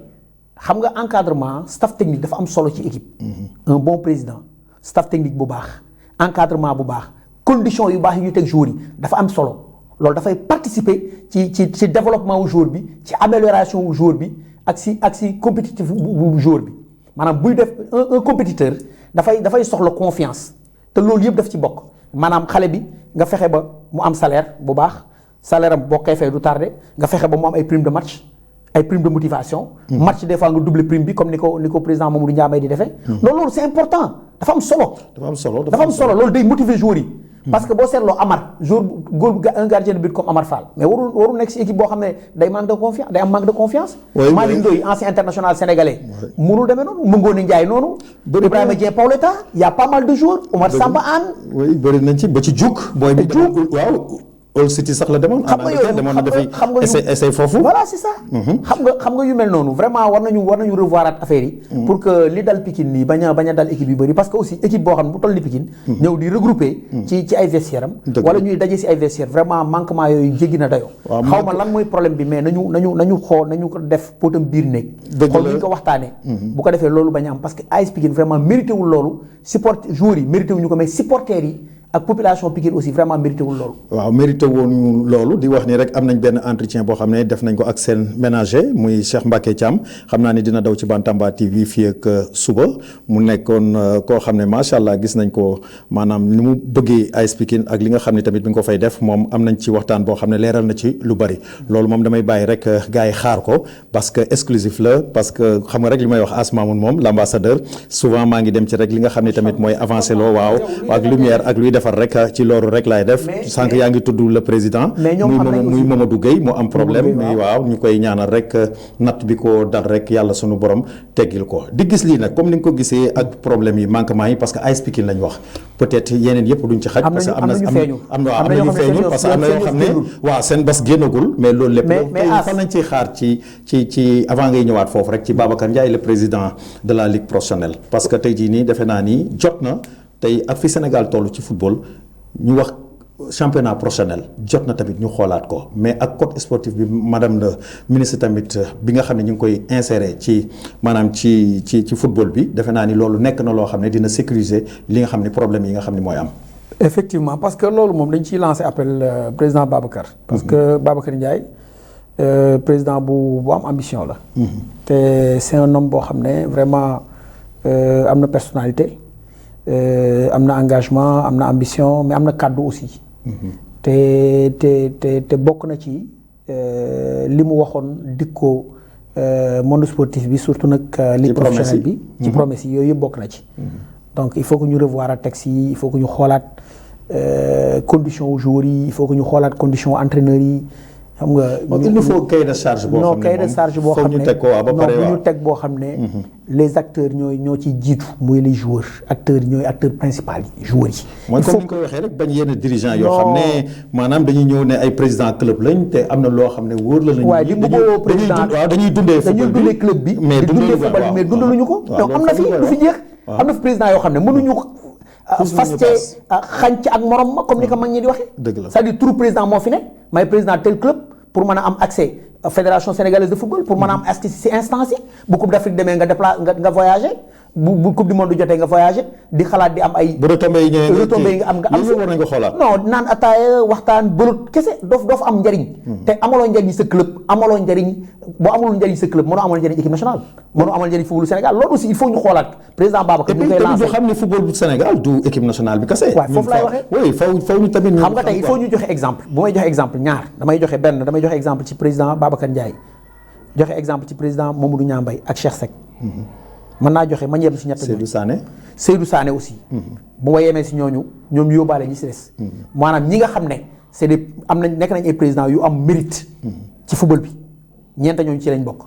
[SPEAKER 2] xam nga encadrement staff technique dafa am solo ci équipe. un bon président staff technique bu baax encadrement bu baax conditions yu baax yi ñu teg joueurs yi dafa am solo. loolu dafay participer ci développement wu joueur bi ci amélioration wu joueur bi ak si compétitif bu joueur bi maanaam buy def un compétiteur dafay soxla confiance te loolu yëpp daf ci bokk maanaam xale bi nga fexe ba mu am salaire bu baax salaire am boo koy fay du tardé nga fexe ba mu am ay prime de match ay prime de motivation. match des fois nga doubler prime bi comme ni ko président Mamadou Ndiaye di defee. loolu c'est important dafa am solo. loolu day motiver joueur yi. parce que boo seetloo Amar un gardien de but comme Amar Fall mais warul nekk ci équipe boo xam ne day manque de confiance. Malick Ndoye ancien international sénégalais. mënul demee noonu Mangone Ndiaye noonu. Ibrahima Dieng Paoletta y a pas mal de joueurs. Omar Samba Anne.
[SPEAKER 1] oui bëri nañ ci ba ci Diouk. booy bi waaw. All City sax la demoon.
[SPEAKER 2] xam nga yooyu
[SPEAKER 1] demoon na dafay essai foofu.
[SPEAKER 2] voilà c'est ça. xam nga yu mel noonu vraiment war nañu revoiraat affaire yi. pour que li dal Pikine nii bañ a dal équipe yu bëri parce que aussi équipe boo xam ne bu toll ni Pikine. ñëw di regrouper. ci ay vestiaires am. wala ñuy daje ci ay vestiaires vraiment manquement yooyu jéggi na dayoo. xaw ma lan mooy problème bi mais nañu ko def potam biir néeg. xool ñu ko waxtaanee. bu ko defee loolu bañ a am parce que AS Pikine vraiment mérité wul loolu support joueurs yi mérité wuñu ko mais supporters yi ak population Pikine aussi vraiment mérité wul loolu.
[SPEAKER 1] waaw mérité woon loolu di wax ni rek am nañ benn entretien boo xam ne def nañ ko ak seen ménager muy Cheikh Mbacké Thiam xam naa ni dina daw ci Bantamba TV fii ak suba mu nekkoon koo xam ne macha allah gis nañ ko maanaam ni mu bëggee AS Pikine ak li nga xam ne tamit bi nga ko fay def moom am nañ ci waxtaan boo xam ne leeral na ci lu bari loolu moom damay bàyyi rek gars yi xaar ko parce que exclusif la parce que xam nga rek li may wax Asmamoun moom l'ambassadeur souvent maa ngi dem ci rek li nga xam ne tamit mooy avancé loo waaw ak lumière ak luy defar rek ci loolu rek laay def sànq yaa ngi tudd le président muy Mamadou Gueye mu am problème mais waaw ñu koy ñaanal rek natt bi ko dal rek yàlla sunu borom teggil ko di gis lii nag comme ni nga ko gisee ak problème yi manquement yi parce que AS Pikine lañ wax peut-être yeneen yëpp duñ ci xaj parce que am na ñu feeñul parce que am na yoo xam ne waaw seen bas génnagul mais loolu lépp fan lañ ciy xaar ci avant ngay ñëwaat foofu rek ci Babacar Ndiaye le président de la ligue professionnelle parce que tey jii nii defe naa ni jot na tey ak fi Sénégal toll ci football ñu wax championnat professionnel jot na tamit ñu xoolaat ko mais ak code sportif bi madame le ministre tamit bi nga xam ne ñu ngi koy insérer ci maanaam ci football bi defe naa ni loolu nekk na loo xam ne dina sécuriser li nga xam ne problème yi nga xam ne mooy am.
[SPEAKER 2] effectivement parce que loolu moom dañ ciy lancer appel président Babacar. parce que Babacar Ndiaye président bu am ambition la. te c'est un homme boo xam ne vraiment am na personnalité. am na engagement am na ambition mais am na kàddu aussi. te bokk na ci li mu waxoon dik ko monde sportif bi surtout nag ligue professionnelle bi ci promesse yi yooyu yëpp bokk na ci. donc il faut que ñu revoir a texte yi il faut que ñu xoolaat condition wu joueurs yi il faut que ñu xoolaat condition entraîneurs yi xam nga.
[SPEAKER 1] il nous faut cahier de charge boo xam ne
[SPEAKER 2] non cahier de charge boo xam ne
[SPEAKER 1] non
[SPEAKER 2] ñu teg boo xam ne. les acteurs ñoo ciy jiitu muy les joueurs acteurs ñooy acteurs principaux yi joueurs yi.
[SPEAKER 1] mooy comme ni ñu koy waxee rek bañ yenn dirigeants yoo xam ne maanaam dañuy ñëw ne ay président club lañ te am na loo xam ne wóor la lañu.
[SPEAKER 2] waaye di bëggoo président
[SPEAKER 1] dañuy dundee
[SPEAKER 2] club bi mais dundaluñu ko. donc am na fi du fi jeex. am na fi président yoo xam ne mënuñu faste xànc ak morom ma comme ni ko mag ñi di waxee.
[SPEAKER 1] dëgg la
[SPEAKER 2] c'est-à-dire turu président moo fi ne may président tel club pour mën a am accès fédération sénégalaise de football pour mën a am accès ci instance yi bu coupe d'Afrique demee nga déplacer nga voyager bu coupe du monde jotee nga voyager di xalaat di am ay.
[SPEAKER 1] bu retombé yi
[SPEAKER 2] nga am si
[SPEAKER 1] war nañ ko xoolaat.
[SPEAKER 2] non naan ataaya waxtaan bëlut kese doo fa am njariñ. te amaloo njariñ sa club amaloo njariñ boo amulul njariñ sa club mënoo amal njariñ équipe nationale mënoo amal njariñ footballu Sénégal loolu aussi il faut ñu xoolaat président Babacar ñu koy lancé.
[SPEAKER 1] te xam ne football bu Sénégal du équipe nationale bi kese.
[SPEAKER 2] waaw foofu laay waxee
[SPEAKER 1] oui faw ñu tamit.
[SPEAKER 2] xam nga tey il faut ñu joxe exemple bu may joxe exemple ñaar damay joxe exemple ci président Babacar Ndiaye joxe exemple ci président Mamadou Niambay ak Cheikh Seck. mën naa joxe ma ñeem si ñett. Seydou Sané aussi. bu ma yemee si ñoom ñu yóbbaale ñi si des. maanaam ñi nga xam ne c'est des nekk nañ ay présidents yu am mérite. ci football bi ñeenta ñooñu ci lañ bokk.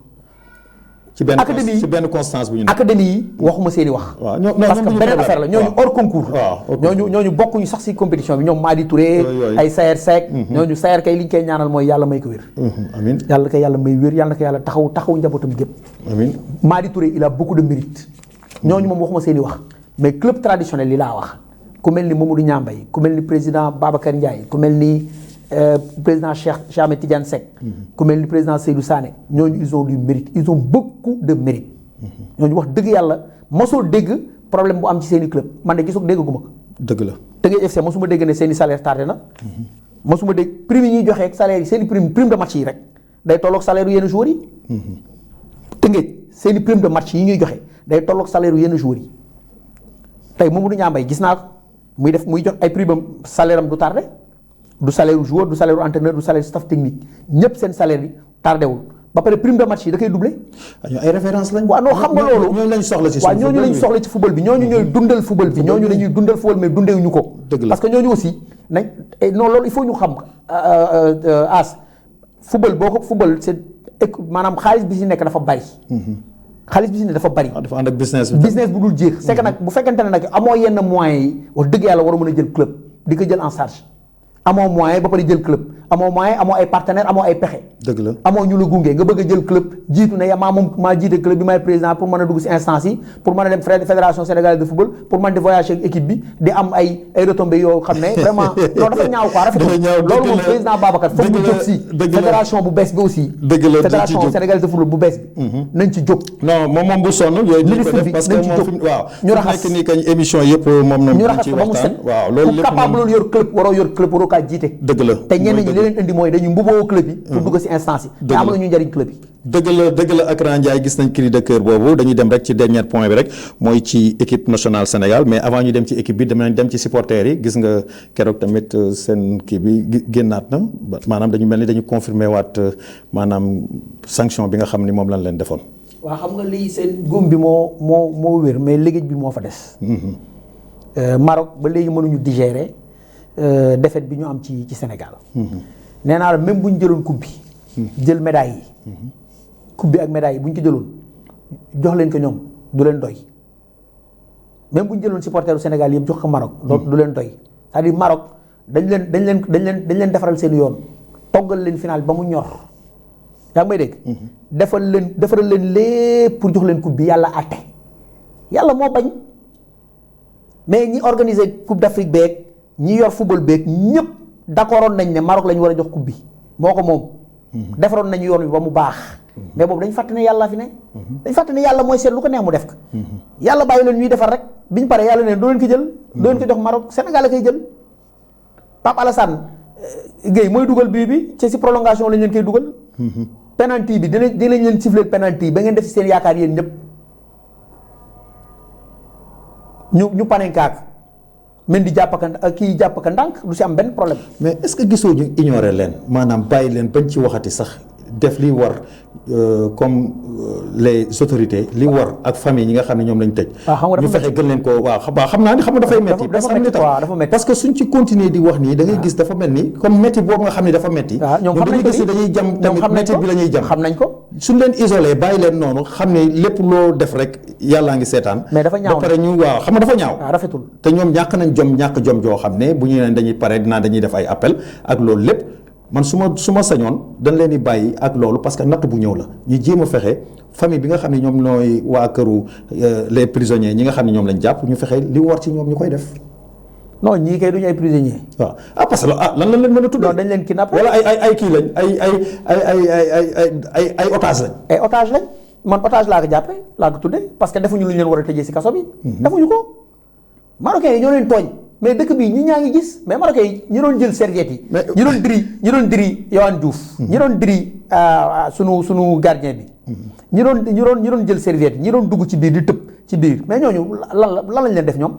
[SPEAKER 1] ci benn constance bu ñu.
[SPEAKER 2] académie yi waxuma seeni wax. parce que beneen affaire la ñooñu hors concours. ñooñu bokkuñu sax si compétition bi ñoom Madi Touré. ay Sayer Seck. ñooñu Sayer kay li ñu koy ñaanal mooy yàlla may ko wér.
[SPEAKER 1] amiin
[SPEAKER 2] yàlla kay yàlla may wér yàlla na ko yàlla taxaw njabootam gépp.
[SPEAKER 1] amiin
[SPEAKER 2] Madi Touré il a beaucoup de mérite. ñooñu moom waxuma seeni wax mais club traditionnel li laa wax ku mel ni Mamadou Niambay ku mel ni président Babacar Ndiaye ku mel ni président Cheikh Ahmed Tidiane Seck. ku mel ni président Seydou Sané ñooñu ils ont du mérite ils ont beaucoup de mérite. ñooñu wax dëgg yàlla mosoo dégg problème bu am ci seeni club man de gisoo dégg gu ma.
[SPEAKER 1] dëgg la
[SPEAKER 2] Teungueth FC mosuma dégg ne seeni salaire tardé na. mosuma dégg prime yi ñuy joxe ak salaire yi seeni prime de match yi rek day tolloog salaire yu yenn joueurs yi. Teungueth seeni prime de match yi ñuy joxe day tolloog salaire yu yenn joueurs yi tey Mamadou Niambay gis naa ko muy jox ay prime am salaire am du tardé. du salaire joueur du salaire entraîneur du salaire staff technique ñëpp seen salaire yi tardé wul ba pare prime de match yi da koy doublé.
[SPEAKER 1] ay référence lañ.
[SPEAKER 2] waaw non xam nga loolu
[SPEAKER 1] ñooñu lañ soxla ci.
[SPEAKER 2] waaw ñooñu lañ soxla ci football bi ñooñu ñooy dundal football bi ñooñu dañuy dundal football mais dundeewuñu ko.
[SPEAKER 1] dëgg la
[SPEAKER 2] parce que ñooñu aussi nañ non loolu il faut ñu xam football boo ko football c'est maanaam xaalis bi ci nekk dafa bari. xaalis bi ci nekk dafa bari.
[SPEAKER 1] dafa ànd ak business
[SPEAKER 2] bu dul jeex. c'est que nag bu fekkente ne nag amoo yenn moyens yi wax dëgg yàlla war a mën a jël club di ko jël en charge. amoo moyen ba pare jël club amoo moyen amoo ay partenaires amoo ay pexe.
[SPEAKER 1] dëgg la
[SPEAKER 2] amoo ñu la gunge nga bëgg a jël club jiitu ne maa jiite club bi maay président pour mën a dugg ci instance yi pour mën a dem fédération sénégalaise de football pour mën di voyager ak équipe bi di am ay retombées yoo xam ne vraiment loolu dafa ñaaw quoi rafetul loolu moom président Babacar foog mu jóg ci fédération bu bees bi aussi fédération sénégalaise de football bu bees bi nañ ci jóg
[SPEAKER 1] non moom bu sonn yooyu ñu ko def parce que moom waaw ñu raxas ni kañ émission yëpp moom na ñu raxas ba mu set waaw loolu lépp capable loolu yor club waroo kaa jiite dëgg la
[SPEAKER 2] te ñenn ñi li leen indi mooy dañu mbuboo club yi pour dugg ci instance yi te am na ñu njëriñ club yi
[SPEAKER 1] dëgg la ak Ndiaye gis nañ cri de cœur boobu dañuy dem rek ci dernier point bi rek mooy ci équipe nationale Sénégal mais avant ñu dem ci équipe bi dama dem ci supporters yi gis nga keroog tamit seen kii bi génnaat na maanaam dañu mel ni dañu confirmer waat maanaam sanction bi nga xam ni moom lañ leen defoon.
[SPEAKER 2] waaw xam nga lii seen góom bi moo wér mais liggéey bi moo fa des. Maroc ba léegi mënuñu digérer défaite bi ñu am ci Sénégal. nee naa la même bu ñu jëloon coupe bi. jël médaille yi. coupe bi ak médaille yi bu ñu ko jëloon jox leen ko ñoom du leen doy même bu ñu jëloon supporteru Sénégal yëpp jox ko Maroc. du leen doy c'est-à-dire Maroc dañ leen defaral seen yoon toggal leen final ba mu ñor yaa ngi may dégg. defaral leen lépp pour jox leen coupe bi yàlla àtte yàlla moo bañ mais ñi organiser coupe d'Afrique beeg ñi yor football beeg ñëpp d'accordoon nañ ne Maroc la ñu war a jox coupe bi moo ko moom. defaroon nañu yoon bi ba mu baax. mais boobu dañ fàtte ne yàlla fi ne. dañ fàtte ne yàlla mooy seet lu ko neex mu def ko. yàlla bàyyi leen ñuy defar rek biñ paree yàlla ne doo leen ko jël. doo leen ko jox Maroc Sénégal la koy jël. Pape Alassane Gueye mooy dugal bii bi ci si prolongation lañ leen koy dugal. penalty bi dinañ leen siffler penalty ba ngeen def si seen yaakaar yéen ñëpp. ñu panenkaak men di jàpp ka ndànk du si am benn problème.
[SPEAKER 1] mais est-ce que gisoo ñu ignorer leen maanaam bàyyi leen bañ ci waxati sax def li war comme les autorités li war ak famille ñi nga xam ne ñoom lañ tëj. ñu fexe gën leen ko waaw xam naa ni xam nga dafay metti parce que suñ ci continuer di wax nii da ngay gis dafa mel ni comme metti boobu nga xam ne dafa metti
[SPEAKER 2] ñoom dañuy gis dañuy jam tamit metti bi la ñuy jam xam nañ ko
[SPEAKER 1] suñ leen isolé bàyyi leen noonu xam ne lépp loo def rek yàllaa ngi seetaan
[SPEAKER 2] mais dafa ñaaw
[SPEAKER 1] ba pare ñu waaw xam nga dafa ñaaw
[SPEAKER 2] rafetul
[SPEAKER 1] te ñoom ñàkk jom joo xam ne bu ñu leen dañuy pare dañuy def ay appel ak loolu lépp man su ma sañoon dañ leen di bàyyi ak loolu parce que natt bu ñëw la ñu jéem a fexe famille bi nga xam ne ñoom nooy waa këru les prisonniers ñi nga xam ne ñoom lañ jàpp ñu fexe li war ci ñoom ñu koy def.
[SPEAKER 2] non ñii kay duñu ay prisonniers.
[SPEAKER 1] waaw parce que lan lañ leen mën a tudd.
[SPEAKER 2] non dañ leen kidnappé.
[SPEAKER 1] wala ay kii lañ ay otage lañ.
[SPEAKER 2] ay otage lañ man otage laa ko jàppee laa ko tuddee parce que defuñu lu ñu leen war a tëjee si kaso bi. defuñu ko Marocains yi ñoo leen tooñ. mais dëkk bi ñi ñaa ngi gis mais Marocains yi ñi doon jël serviette yi. ñi doon diri Yohan Diouf. ñi doon diri sunu gardien bi. ñi doon jël serviette yi ñi doon dugg ci biir di tëb ci biir mais ñooñu lan lañ leen def ñoom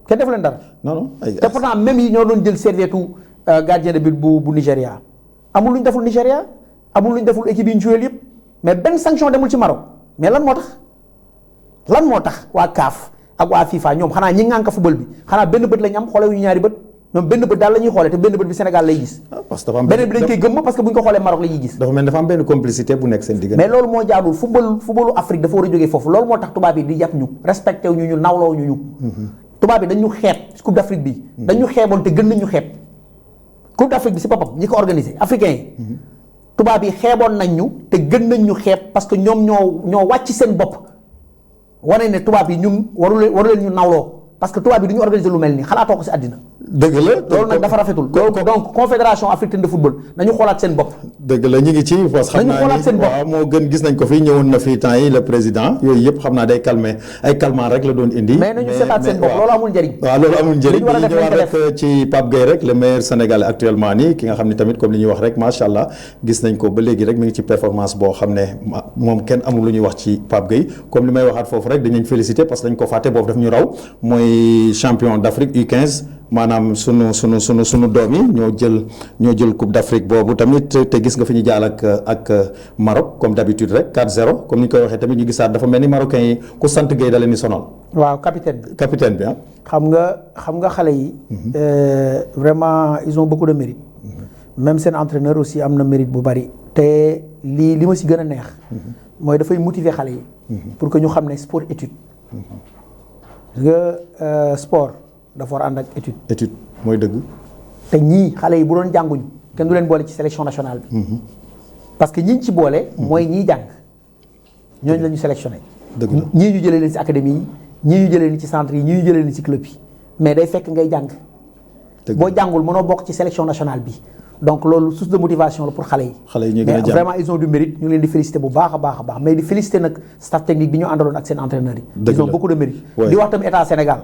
[SPEAKER 2] kenn defu leen dara.
[SPEAKER 1] non
[SPEAKER 2] te pourtant même yi ñoo doon jël serviette gardien de but bu Nigéria amul lu ñu deful Nigéria amul lu ñu deful équipe yi ñu joué yëpp mais benn sanction demul ci Maroc mais lan moo tax waa CAF. ak waa FIFA ñoom xanaa ñi ngànk football bi xanaa benn bët lañ am xoolee wu ñu ñaari bët ñoom benn bët daal la ñuy xoolee te benn bët bi Sénégal lay gis.
[SPEAKER 1] parce que dafa am
[SPEAKER 2] beneen bi dañ koy gëmm parce que bu ñu ko xoolee Maroc la ñuy gis.
[SPEAKER 1] dafa mel dafa am benn complicité bu nekk seen diggante.
[SPEAKER 2] mais loolu moo jaadul footballu Afrique dafa war a jógee foofu loolu moo tax tubaab yi di jàpp ñu respecté wu ñu nawloo ñu. tubaab yi dañu xeeb Coupe d'Afrique bi. dañu xeeboon te gën nañu xeeb Coupe d'Afrique bi si boppam ñi ko organisé africains yi. tubaab yi xeeboon nañ ñu te gën nañ ñu xeeb parce que ñoom ñoo wàcc seen bopp wane ne tubaab yi ñun waru leen ñu nawloo parce que tubaab yi du ñu organiser lu mel nii xalaatoo ko si àddina.
[SPEAKER 1] dëgg la
[SPEAKER 2] loolu nag dafa rafetul. donc confédération africaine de football nañu xoolaat seen bopp.
[SPEAKER 1] dëgg la ñu ngi ci parce que xam naa ni waaw moo gën gis nañ ko fi ñëwoon na fi temps yi le président yooyu yëpp xam naa day calmer ay calmant rek la doon indi.
[SPEAKER 2] mais nañu seetaat seen bopp loolu amul njëriñ.
[SPEAKER 1] waaw loolu amul njëriñ li ñu ñëwaat rek ci Pape Gueye rek le meilleur sénégalais actuellement nii ki nga xam ne tamit comme li ñuy wax rek macha allah gis nañ ko ba léegi rek mi ngi ci performance boo xam ne moom kenn amul lu ñuy wax ci Pape Gueye comme li may waxaat foofu rek dinañ féliciter parce que dañ ko fàtte boobu daf ñu raw mooy champion d'Afrique U15 maanaam sunu doom yi ñoo jël coupe d'Afrique boobu tamit te gis nga fi ñu jaal ak Maroc comme d'habitude rek 4-0 comme ni ñu koy waxee tamit ñu gisaat dafa mel ni marocain yi ku sant Gueye da leen di sonal.
[SPEAKER 2] waaw capitaine bi
[SPEAKER 1] ah.
[SPEAKER 2] xam nga xale yi. vraiment ils ont beaucoup de mérite. même seen entraîneur aussi am na mérite bu bari. te li ma si gën a neex. mooy dafay motiver xale yi. pour que ñu xam ne sport étude. sport dafa war ànd ak étude.
[SPEAKER 1] mooy dëgg.
[SPEAKER 2] te ñii xale yi bu doon jànguñu kenn du leen boole ci sélection nationale bi. parce que ñi ci boole. mooy ñiy jàng ñooñu la ñu sélectionné.
[SPEAKER 1] dëgg la
[SPEAKER 2] ñii ñu jëlee leen ci académie yi ñii ñu jëlee leen ci centre yi ñii ñu jëlee leen ci club yi mais day fekk ngay jàng. boo jàngul mënoo bokk ci sélection nationale bi. donc loolu source de motivation la pour xale yi.
[SPEAKER 1] xale yi ñuy gën a
[SPEAKER 2] mais
[SPEAKER 1] jàng
[SPEAKER 2] vraiment ils ont du mérite ñu ngi leen di féliciter bu baax a baax mais di féliciter nag staff technique bi ñu àndaloon ak seen entraîneurs yi. ils ont beaucoup de mérite. di wax tam état Sénégal.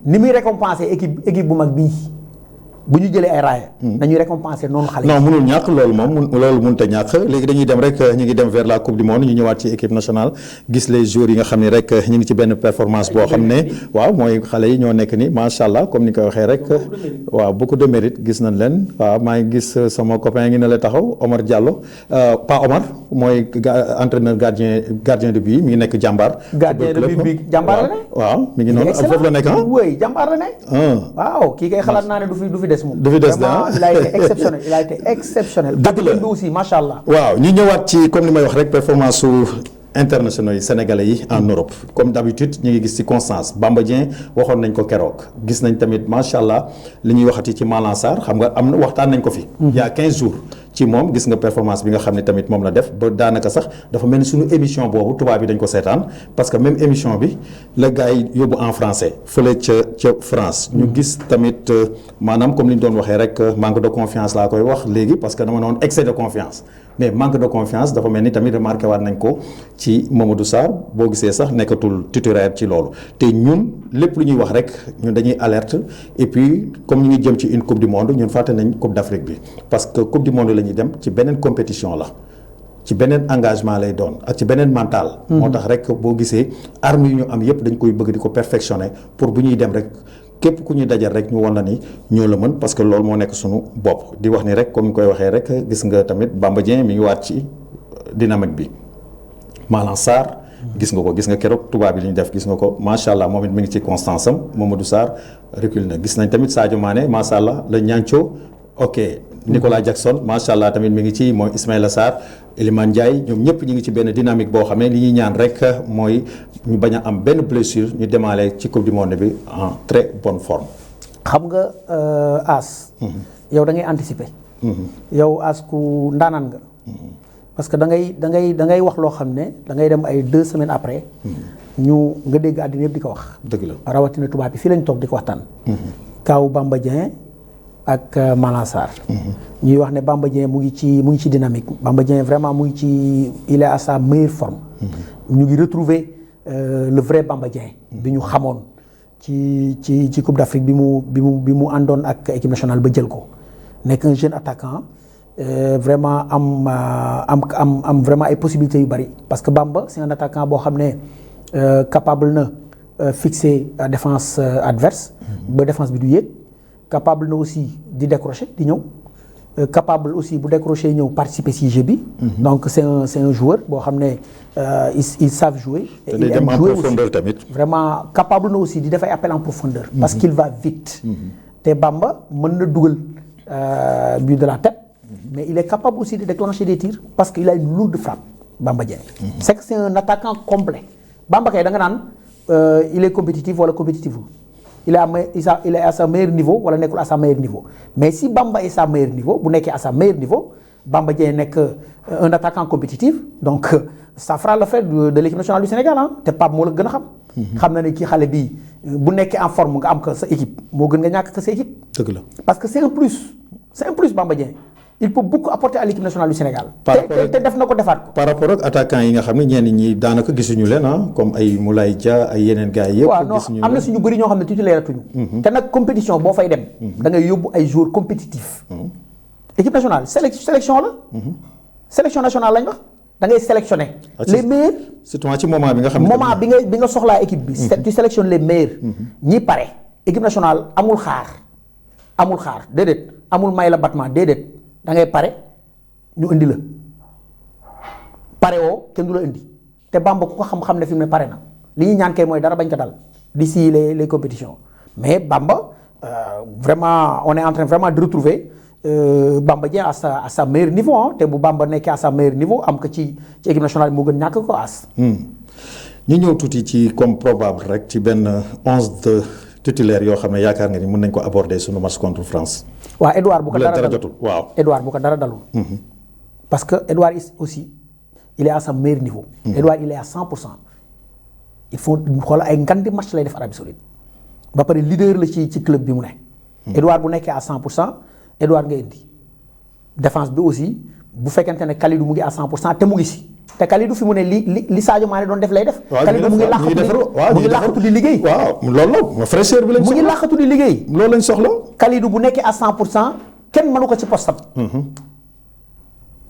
[SPEAKER 2] ni muy récompenser équipe bu mag bii bu ñu jëlee ay raaya. nañuy récompenser noonu xale yi.
[SPEAKER 1] non mënul ñàkk loolu moom loolu mënut a ñàkk léegi dañuy dem rek ñu ngi dem vers la coupe du monde ñu ñëwaat ci équipe nationale gis les joueurs yi nga xam ne rek ñu ngi ci benn performance boo xam ne waaw mooy xale yi ñoo nekk ni macha allah comme ni ko waxee rek waaw beaucoup de mérite gis nañ leen waaw maa ngi gis sama copain ngi ne la taxaw Omar Diallo pas Omar mooy entraîneur gardien de but mi ngi nekk jàmbaar.
[SPEAKER 2] gardien de but bi jàmbaar la ne.
[SPEAKER 1] waaw mi ngi noonu foofu la nekk ah.
[SPEAKER 2] oui jàmbaar la ne. waaw kii kay xalaat naa ne du fi des moom.
[SPEAKER 1] du fi des
[SPEAKER 2] vraiment il a été exceptionnel il a été exceptionnel.
[SPEAKER 1] dëgg la
[SPEAKER 2] bi aussi macha allah.
[SPEAKER 1] waaw ñu ñëwaat ci comme ni may wax rek performance su internationaux yi sénégalais yi en Europe comme d'habitude ñu ngi gis ci constance Bamba Dieng waxoon nañ ko keroog gis nañ tamit macha allah li ñuy waxati ci Malang Sarr xam nga am na waxtaan nañ ko fi. il y a 15 jours ci moom gis nga performance bi nga xam ne tamit moom la def ba daanaka sax dafa mel ni suñu émission boobu tubaab bi dañ ko seetaan parce que même émission bi la gars yi yóbbu en français fële ca France. ñu gis tamit maanaam comme li ñu doon waxee rek manque de confiance laa koy wax léegi parce que dama noonu excès de confiance. mais manque de confiance dafa mel ni tamit remarqué waat nañ ko ci Mamadou Sarr boo gisee sax nekkatul titulaire ci loolu te ñun lépp lu ñuy wax rek ñun dañuy alerte et puis comme ñu ngi jëm ci une coupe du monde ñun fàtte nañ coupe d'Afrique bi parce que coupe du monde la ñuy dem ci beneen compétition la ci beneen engagement lay doon ak ci beneen mental. moo tax rek boo gisee armes yi ñu am yépp dañ koy bëgg di ko perfectionner pour bu ñuy dem rek. képp ku ñuy dajal rek ñu wan la ni ñoo la mën parce que loolu moo nekk suñu bopp di wax ni rek comme ni koy waxee rek gis nga tamit Bamba Dieng mi ngi waat ci dynamique bi Malang Sarr gis nga ko gis nga keroog tubaab bi li ñu def gis nga ko macha allah moom it mi ngi ci constance am Mamadou Sarr recule na gis nañ tamit Sadio Mané macha allah la ñaanco ok Nicolas Jackson macha allah tamit mi ngi ci mooy Ismaïla Sarr Iliman Ndiaye ñoom ñëpp ñu ngi ci benn dynamique boo xam ne li ñuy ñaan rek mooy ñu bañ a am benn blessure ñu démarrer ci coupe du monde bi en très bonne forme.
[SPEAKER 2] xam nga As. yow da ngay anticiper. yow As ku ndaanaan nga. parce que da ngay wax loo xam ne da ngay dem ay 2 semaines après. ñu nga dégg àddina yëpp di ko wax.
[SPEAKER 1] dëgg la
[SPEAKER 2] rawatina tubaab bi fii lañ toog di ko waxtaan. Kaaw Bamba Dieng ak Malang Sarr. ñuy wax ne Bamba Dieng mu ngi ci dynamique Bamba Dieng vraiment mu ngi ci il est à sa meilleure forme. ñu ngi retrouver le vrai Bamba Dieng bi ñu xamoon ci Coupe d'Afrique bi mu àndoon ak équipe nationale ba jël ko nekk un jeune attaquant vraiment am vraiment ay possibilités yu bari parce que Bamba c'est un attaquant boo xam ne capable na fixer défense adverse ba défense bi du yéeg. capable na aussi di décrocher di ñëw capable aussi bu décrocher ñëw participer ci jeu bi. donc c'est un joueur boo xam ne ils savent jouer.
[SPEAKER 1] et il aime jouer profondeur tamit.
[SPEAKER 2] vraiment capable na aussi di def ay appel en profondeur. parce qu'il va vite. te Bamba mën na dugal but de la tête. mais il est capable aussi de déclencher des tirs parce qu'il a une lourde frappe Bamba Dieng. c'est que c'est un attaquant complet Bamba kay da nga naan il est compétitif wala compétitif. il est à sa meilleur niveau wala nekkul à sa meilleur niveau mais si Bamba est à sa meilleur niveau bu nekkee à sa meilleur niveau Bamba Dieng nekk un attaquant compétitif donc ça fera l'affaire de l'équipe nationale du Sénégal ah te Pape moo la gën a xam. xam na ne kii xale bii bu nekkee en forme nga am ko sa équipe moo gën nga ñàkk ko sa équipe.
[SPEAKER 1] dëgg la
[SPEAKER 2] parce que c'est un plus Bamba Dieng il peut beaucoup apporter à l'équipe nationale du Sénégal. te def na ko defaat ko.
[SPEAKER 1] par rapport ak attaquants yi nga xam ne ñenn ñi daanaka gisuñu leen comme ay Moulay Dia ay yeneen gars yi yëpp.
[SPEAKER 2] gisuñu leen waaw non am na suñu bëri ñoo xam ne titulaire tuñu. te nag compétition boo fay dem. da ngay yóbbu ay joueurs compétitifs. équipe nationale sélection la. sélection nationale lañ wax da ngay sélectionner. les meilleurs.
[SPEAKER 1] surtout ci moment bi nga xam ne.
[SPEAKER 2] moment bi nga soxlaa équipe bi. tu sélectionnes les meilleurs. ñi pare équipe nationale amul xaar déedéet amul may la battement déedéet. da ngay pare ñu indi la pare woo kenn du la indi te Bamba ku ko xam-xam ne fi mu ne pare na li ñuy ñaan kay mooy dara bañ ko dal d'ici les compétitions mais Bamba vraiment on est en train vraiment de retrouver Bamba Dieng à sa meilleur niveau te bu Bamba nekkee à sa meilleur niveau am ko ci équipe nationale moo gën ñàkk ko as.
[SPEAKER 1] ñu ñëw tuuti ci comme probable rek ci benn 11 de titulaire yoo xam ne yaakaar nga ni mën nañ ko aborder sunu match contre France.
[SPEAKER 2] waaw Edouard bu ko dara dalul
[SPEAKER 1] jotul waaw.
[SPEAKER 2] Edouard bu ko dara dalul. parce que Edouard aussi il est à son meilleur niveau. Edouard il est à 100%. il faut xoolal ay ngandi match lay def Arabie Saoudite ba pare leader la ci club bi mu ne. Edouard bu nekkee à 100% Edouard nga indi défense bi aussi bu fekkente ne Kalidou mu ngi à 100% te mu ngi si te Kalidou fi mu ne li Sadio Mané doon def lay def. Kalidou mu ngi làqatu di liggéey.
[SPEAKER 1] waaw loolu la fraîcheur bi lañ soxla
[SPEAKER 2] mu ngi làqatu di liggéey.
[SPEAKER 1] loolu lañ soxla.
[SPEAKER 2] Kalidou bu nekkee à 100% kenn mënu ko ci postam.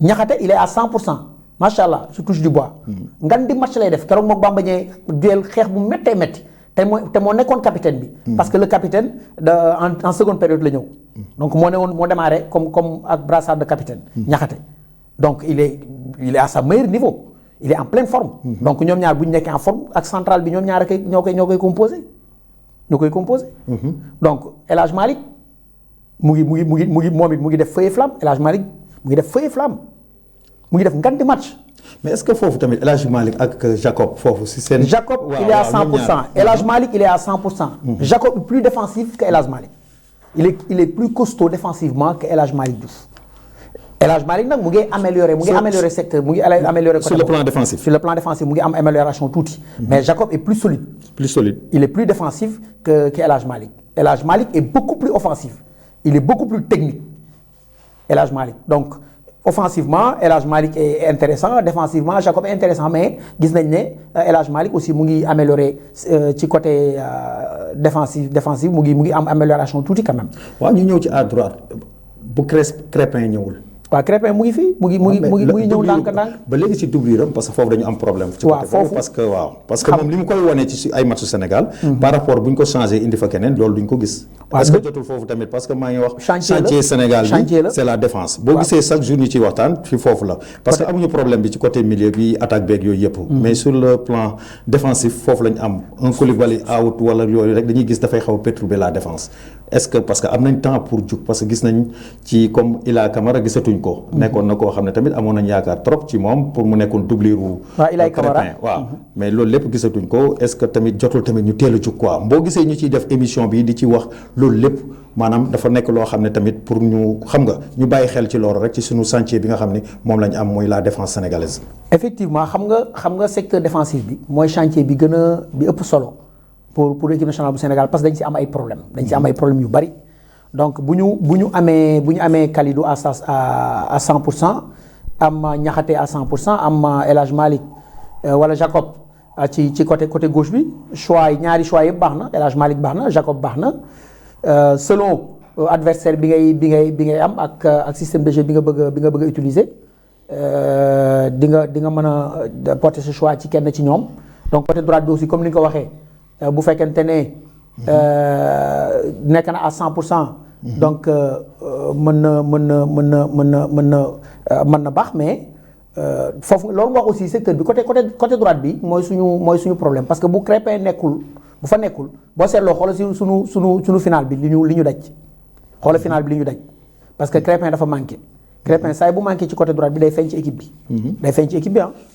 [SPEAKER 2] Niakhaté il est à 100%. macha allah su touche du bois. ngan di match lay def keroog moom Bamba Dieng duel xeex bu méttee métti te moo nekkoon capitaine bi. parce que le capitaine en seconde période la ñëw. donc moo démarré comme ak brassard de capitaine. Niakhaté donc il est à sa meilleur niveau il est en pleine forme. donc ñoom ñaar bu ñu nekkee en forme ak central bi ñoom ñaar ñoo koy composé. donc El Hadj Malick mu ngi moom it mu ngi def feu et flamme El Hadj Malick mu ngi def feu et flamme. mu ngi def nganti match.
[SPEAKER 1] mais est-ce que foofu tamit El Hadj Malick ak Jacob foofu si seen.
[SPEAKER 2] Jacob il est à 100%. El Hadj Malick il est à 100%. Jacob est plus défensif que El Hadj Malick. il est plus costaud défensivement que El Hadj Malick Diouf. El Hadj Malick nag mu ngi améliorer secteur mu ngi améliorer.
[SPEAKER 1] sur le plan défensif.
[SPEAKER 2] sur le plan défensif mu ngi am amélioration tuuti. mais Jacob est plus solide. il est plus défensif que El Hadj Malick. El Hadj Malick est beaucoup plus offensif. il est beaucoup plus technique. El Hadj Malick donc. Offensivement El Hadj Malick est intéressant défensivement Jacob est intéressant mais gis nañ ne El Hadj Malick aussi mu ngi améliorer ci côté défensif mu ngi am amélioration tuuti quand même.
[SPEAKER 1] waaw ñu ñëw ci à droite bu Crépin ñëwul.
[SPEAKER 2] waaw Crépin mu ngi fii mu ngi ñëw ndànk-ndànk.
[SPEAKER 1] ba léegi ci doubliram parce que foofu dañu am problème. ci côté foofu parce que moom li mu koy wane ci ay match Sénégal. par rapport bu ñu ko changé indi fa keneen loolu duñ ko gis. est-ce que jotul foofu tamit parce que maa ngi wax. chantier Sénégal bi c'est la défense. boo gisee chaque jour ñu ciy waxtaan fi foofu la. parce que amuñu problème bi ci côté milieu bi attaque beeg yooyu yëpp. mais sur le plan défensif foofu lañ am un Koulibaly out wala yooyu rek dañuy gis dafay xaw a perturber la défense. est-ce que parce que am nañ temps pour jug parce que gis nañ ci comme Ila Camara gisatuñ ko. nekkoon na koo xam ne tamit amoon nañ yaakaar trop ci moom pour mu nekkoon doublure wu.
[SPEAKER 2] Ila Camara
[SPEAKER 1] waaw mais loolu lépp gisatuñ ko est-ce que tamit jotul tamit ñu teel a jug quoi boo gisee ñu ciy def émission bi di ci wax loolu lépp maanaam dafa nekk loo xam ne tamit pour ñu xam nga ñu bàyyi xel ci loolu rek ci suñu chantier bi nga xam ni moom lañ am mooy la défense sénégalaise.
[SPEAKER 2] effectivement xam nga secteur défensif bi mooy chantier bi ëpp solo. pour l'équipe nationale bu Sénégal parce que dañ ci am ay problèmes yu bari donc bu ñu amee Kalidou à 100% am Niakhaté à 100% am El Hadj Malick wala Jacob ci côté gauche bi ñaari choix yëpp baax na El Hadj Malick baax na Jacob baax na selon adversaire bi ngay am ak système de jeu bi nga bëgg a utiliser di nga mën a porter ce choix ci kenn ci ñoom donc côté droite bi aussi comme ni nga ko waxee. bu fekkente ne nekk na à 100%. donc mën na baax mais foofu loolu wax aussi secteur bi côté droite bi mooy suñu problème parce que bu Crépin nekkul bu fa nekkul boo seetloo xoolal si suñu final bi li ñu daj xoolal final bi li ñu daj parce que Crépin dafa manqué. Crépin saa yi bu manqué ci côté droite bi day feeñ ci équipe bi.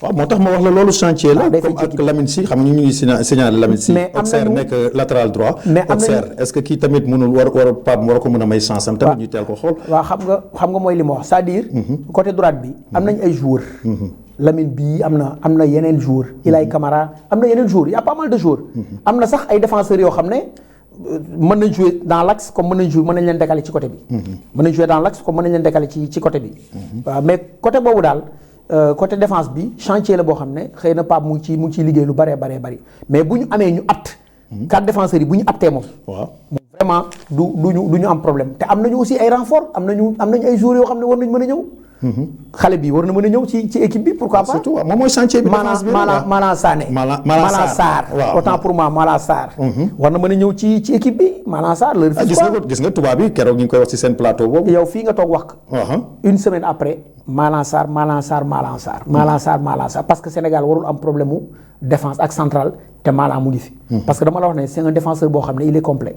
[SPEAKER 1] waaw moo tax ma wax la loolu chantier la. comme ak Lamine Sy xam nga ñu ngi signaler Lamine Sy.
[SPEAKER 2] mais am nañu
[SPEAKER 1] nekk latéral droit.
[SPEAKER 2] mais am nañu
[SPEAKER 1] est-ce que kii tamit mënul war ko mën a may chance am. tamit ñu teel ko xool.
[SPEAKER 2] waaw xam nga mooy li ma wax c'est-à-dire. côté droite bi am nañ ay joueurs. Lamine bii am na yeneen joueurs. Ilay Camara am na yeneen joueurs y a pas mal de joueurs. am na sax ay défenseurs yoo xam ne. mën nañ jouer dans l'axe comme mën nañ leen décaler ci côté bi. mën nañ jouer dans l'axe comme mën nañ leen décaler ci côté bi. waaw mais côté boobu daal côté défense bi chantier la boo xam ne xëy na Pape mu ngi ciy liggéey lu bari mais bu ñu amee ñu apte. 4 défenseurs yi bu ñu aptee moom.
[SPEAKER 1] waaw
[SPEAKER 2] vraiment du ñu am problème te am nañu aussi ay renforts am nañu ay joueurs yoo xam ne war nañ mën a ñëw. xale bi war na mën a ñëw ci équipe bi pourquoi pas.
[SPEAKER 1] surtout moom mooy chantier bi.
[SPEAKER 2] Malang Sané. Malang Sarr autant pour moi Malang Sarr. war na mën a ñëw ci équipe bi Malang Sarr leur fils.
[SPEAKER 1] gis nga tubaab bi keroog ñu ngi koy wax ci seen plateau boobu.
[SPEAKER 2] yow fii nga toog wax. une semaine après Malang Sarr parce que Sénégal warul am problème mu défense ak centrale te Malang mu ngi fi. parce que dama la wax ne c'est un défenseur boo xam ne il est complet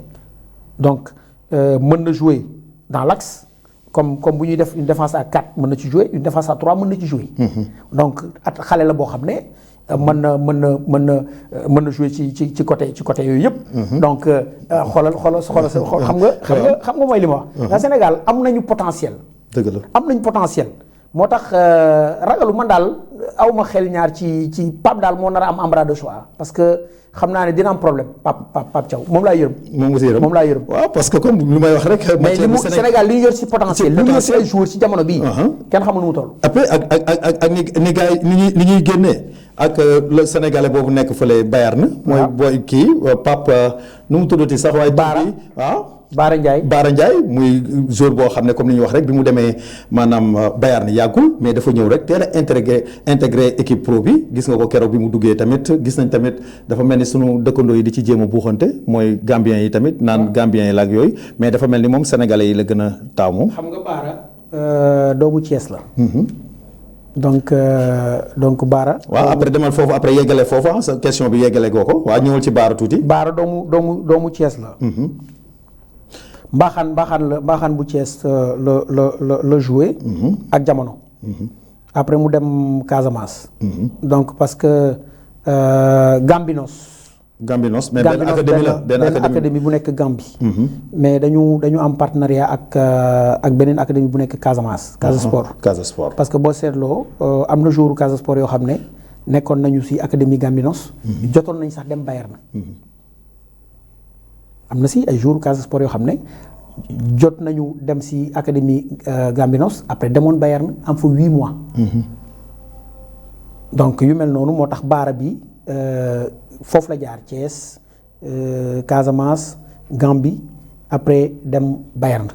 [SPEAKER 2] donc mën na jouer dans l'axe. comme bu ñuy def une défense à 4 mën na ci jouer une défense à 3 mën na ci jouer. donc xale la boo xam ne mën na jouer ci côté yooyu yëpp. donc xoolal xam nga mooy li ma wax. Sénégal am nañu potentiel.
[SPEAKER 1] dëgg la
[SPEAKER 2] am nañu potentiel. moo tax ragalu man daal aw ma xel ñaar ci Pape daal moo nar a am embarras de choix parce que xam naa ne dina am problème Pape Thiaw moom laa yërëm. moom laa yërëm.
[SPEAKER 1] waaw parce que comme li may wax rek.
[SPEAKER 2] mais li mu Sénégal li ñu yor ci potentiel. li ñu yor ci ay joueurs ci jamono bii. kenn xamul nu mu toll.
[SPEAKER 1] après ak ni gars yi ni ñuy génnee ak le sénégalais boobu nekk fële Bayern. mooy booy kii Pape nu mu tuddati sax waaye.
[SPEAKER 2] Baara
[SPEAKER 1] Ndiaye muy joueur boo xam ne comme ni ñu wax rek bi mu demee maanaam Bayern yàggul mais dafa ñëw rek teel a intégré équipe pro bi gis nga ko keroog bi mu duggee tamit gis nañ tamit dafa mel ni sunu dëkkandoo yi di ci jéem a buuxante mooy Gambien yi tamit naan Gambien yi la ak yooyu mais dafa mel ni moom sénégalais yi la gën a taamu.
[SPEAKER 2] xam nga Baara doomu Thiès la. donc Baara.
[SPEAKER 1] waaw après demal foofu après yeggale foofu sa question bi yeggale goo ko waaw ñëwal ci Baara tuuti.
[SPEAKER 2] Baara doomu Thiès la. mbaaxaan bu Thiès la joué. ak jamono. après mu dem Casamance. donc parce que Gambinos benn académie bu nekk Gambie. mais dañu am partenariat ak beneen académie bu nekk Casamance. Casa Sport parce que boo seetloo am na joueur Casa Sport yoo xam ne nekkoon nañu ci académie Gambinos. jotoon nañ sax dem Bayern. am na si ay joueurs Casa Sport yoo xam ne jot nañu dem si académie Gambinos après demoon Bayern am fa 8 mois. donc yu mel noonu moo tax Baara bi foofu la jaar Thiès Casamance Gambie après dem Bayern.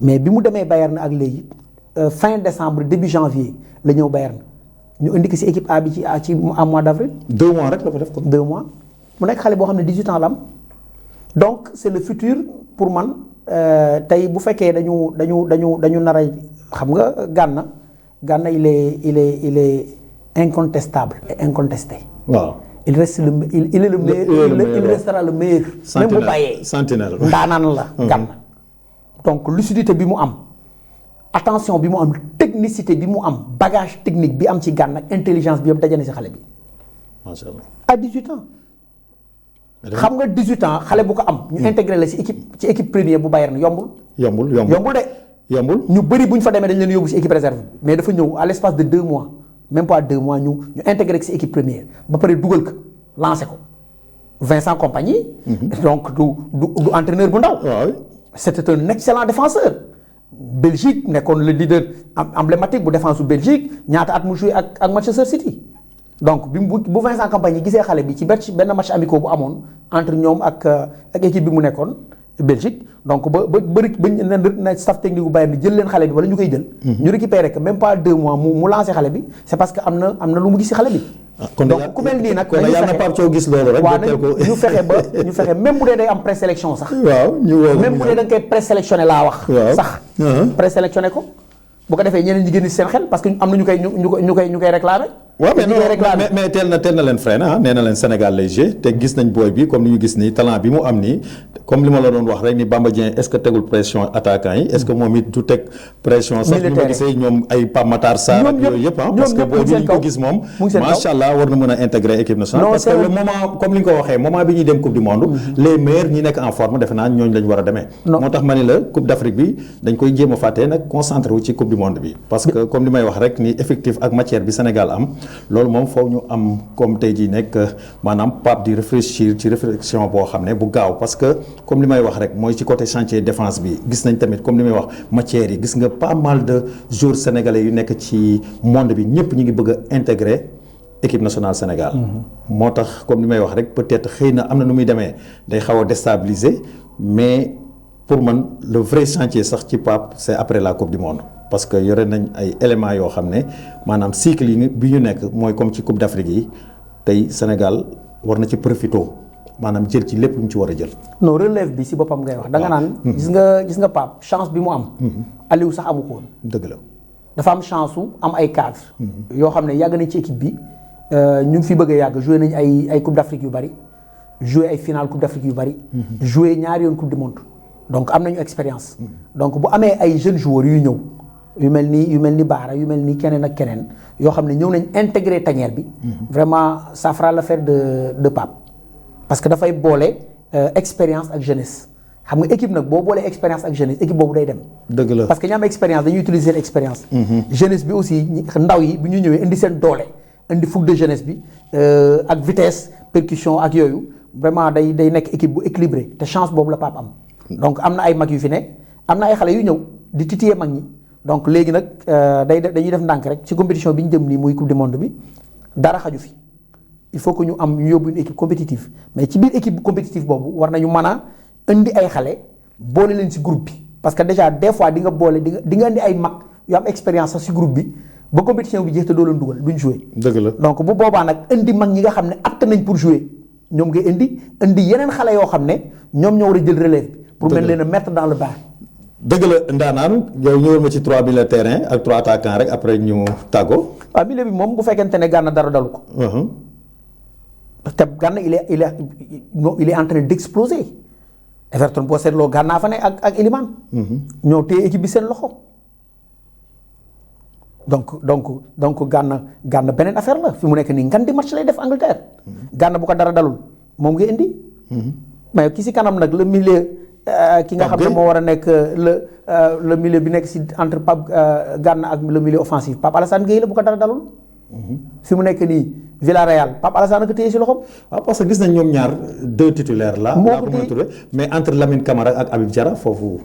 [SPEAKER 2] mais bi mu demee Bayern ak léegi fin décembre début janvier la ñëw Bayern ñu indi ko si équipe A bi ci en mois d' avril.
[SPEAKER 1] 2 mois rek la fa def ko.
[SPEAKER 2] 2 mois mu nekk xale boo xam ne 18 ans la am. donc c'est le futur pour man tey bu fekkee dañu nar a xam nga Gana il est incontestable et incontesté.
[SPEAKER 1] waaw
[SPEAKER 2] il reste il est le meilleur il restera le meilleur. même bu bàyyee
[SPEAKER 1] sentinelle
[SPEAKER 2] ndaanaan la Gana. donc lucidité bi mu am attention bi mu am technicité bi mu am bagage technique bi am ci Gana ak intelligence bi yëpp daje na ci xale bi.
[SPEAKER 1] macha allah
[SPEAKER 2] à 18 ans. xam nga 18 ans xale bu ko am. ñu intégré la ci équipe première bu Bayern yombul. yombul ñu bëri bu ñu fa demee dañ leen yóbbu ci équipe réserve mais dafa ñëw à l'espace de 2 mois même pas 2 mois ñu intégré ci équipe première ba pare dugal ko lancé ko Vincent Kompany. donc du entraîneur bu ndaw. c'était un excellent défenseur. Belgique nekkoon le leader emblématique bu défense bu Belgique ñaata at mu joué ak Manchester City. donc bu Vincent Kompany gisee xale bi ci benn match amicaux bu amoon entre ñoom ak équipe bi mu nekkoon Belgique donc ba na staff technique bu Bayern jël leen xale bi wala ñu koy jël. ñu récupéré que même pas 2 mois mu lancé xale bi c'est parce que am na lu mu gis ci xale bi. donc ku mel nii nag
[SPEAKER 1] kon yàlla na Pape Thiaw gis loolu rek.
[SPEAKER 2] waaw ñu fexe même bu dee day am présélection sax. même bu dee da nga koy présélectionné laa wax. sax présélectionné ko. bu ko defee ñeneen ñi génn ci seen xel parce que am na ñu koy réclamer.
[SPEAKER 1] waaw mais teel na leen freiné nee na leen Sénégal lay joué te gis nañ booy bi comme ni ñu gis nii talent bi mu am nii comme li ma la doon wax rek ni Bamba Dieng est-ce que tegul pression attaquant yi est-ce que moom it du teg pression sax ni ma gisee ñoom ay Pape Matar Sarr ak yooyu yëpp parce que booy bi ñu ko gis moom macha allah war na mën a intégrer équipe nationale parce que le moment comme li nga ko waxee moment bi ñuy dem coupe du monde les meilleurs ñi nekk en forme defe naa ñooñu lañ war a demee moo tax ma ni la coupe d'Afrique bi dañ koy jéem a fàtte nag concentré wu ci coupe du monde bi parce que comme li may wax rek ni effectif ak matière bi Sénégal am loolu moom foofu ñu am comme tey jii nekk maanaam Pape di réfléchir ci réflexion boo xam ne bu gaaw parce que comme li may wax rek mooy ci côté chantier défense bi gis nañ tamit comme li may wax matière yi gis nga pas mal de joueurs sénégalais yu nekk ci monde bi ñëpp ñu ngi bëgg a intégrer équipe nationale Sénégal. moo tax comme li may wax rek peut-être xëy na am na nu muy demee day xaw a déstabiliser mais pour man le vrai chantier sax ci Pape c'est après la coupe du monde. parce que yore nañ ay éléments yoo xam ne maanaam cycle yi bi ñu nekk mooy comme ci coupe d'Afrique yi tey Sénégal war na ci profito maanaam jël ci lépp lu ñu ci war a jël.
[SPEAKER 2] non relève bi si boppam ngay wax. da nga naan gis nga Pape chance bi mu am. Aliou sax amu ko woon.
[SPEAKER 1] dëgg la
[SPEAKER 2] dafa am chance su am ay cadres. yoo xam ne yàgg nañ ci équipe bi ñu ngi fi bëgg a yàgg joué nañ ay coupe d'Afrique yu bari joué ay finale coupe d'Afrique yu bari. joué ñaari yoon coupe du monde donc am nañu expérience. donc bu amee ay jeunes joueurs yuy ñëw. yu mel ni Baara yu mel ni keneen ak keneen yoo xam ne ñëw nañ intégrer tanière bi. vraiment ça fera l'affaire de Pape. parce que dafay boole expérience ak jeunesse xam nga équipe nag boo boolee expérience ak jeunesse équipe boobu day dem.
[SPEAKER 1] dëgg la
[SPEAKER 2] parce que ñi am expérience dañuy utiliser seen expérience. jeunesse bi aussi ndaw yi bu ñu ñëwee indi seen doole indi fougue de jeunesse bi ak vitesse percussion ak yooyu vraiment day nekk équipe bu équilibré te chance boobu la Pape am. donc am na ay mag yu fi ne am na ay xale yu ñëw di titiller mag ñi donc léegi nag dañuy def ndànk rek ci compétition bi ñu jëm nii muy coupe du monde bi dara xaju fi. il faut que ñu yóbbu une équipe compétitive mais ci biir équipe compétitive boobu war nañu mën a indi ay xale boole leen ci groupe bi parce que déjà des fois di nga boole di nga indi ay mag yu am expérience sax ci groupe bi ba compétition bi jeex te doo leen dugal duñ jouer.
[SPEAKER 1] dëgg la
[SPEAKER 2] donc bu boobaa nag indi mag ñi nga xam ne apte nañ pour jouer ñoom nga indi yeneen xale yoo xam ne ñoom ñoo war a jël relève bi. pour mën leen a mettre dans le bain.
[SPEAKER 1] dëgg la Ndanane yow ñëwal ma ci 3 milieux de terrain ak 3 attaquants rek après ñu tàggoo.
[SPEAKER 2] waaw milieu bi moom bu fekkente ne Gana dara dalu ko. te Gana il est en train d'exploser Everton boo seetloo Gana fa ne ak Iliman ñoo téye équipe bi seen loxo donc Gana beneen affaire la fi mu nekk nii ngan di match lay def Angleterre Gana bu ko dara dalul moom nga indi mais ki si kanam nag le milieu ki nga xam ne moo war a nekk le milieu bi nekk si entre Pape Gana ak le milieu offensif Pape Alassane Gueye la bu ko dara dalul fi mu nekk nii Villarreal Pape Alassane ko téye si loxoom. waaw
[SPEAKER 1] parce que gis nañ ñoom ñaar 2 titulaires là.
[SPEAKER 2] moo ko téye
[SPEAKER 1] mais entre Lamine Camara ak Habib Diarra foofu.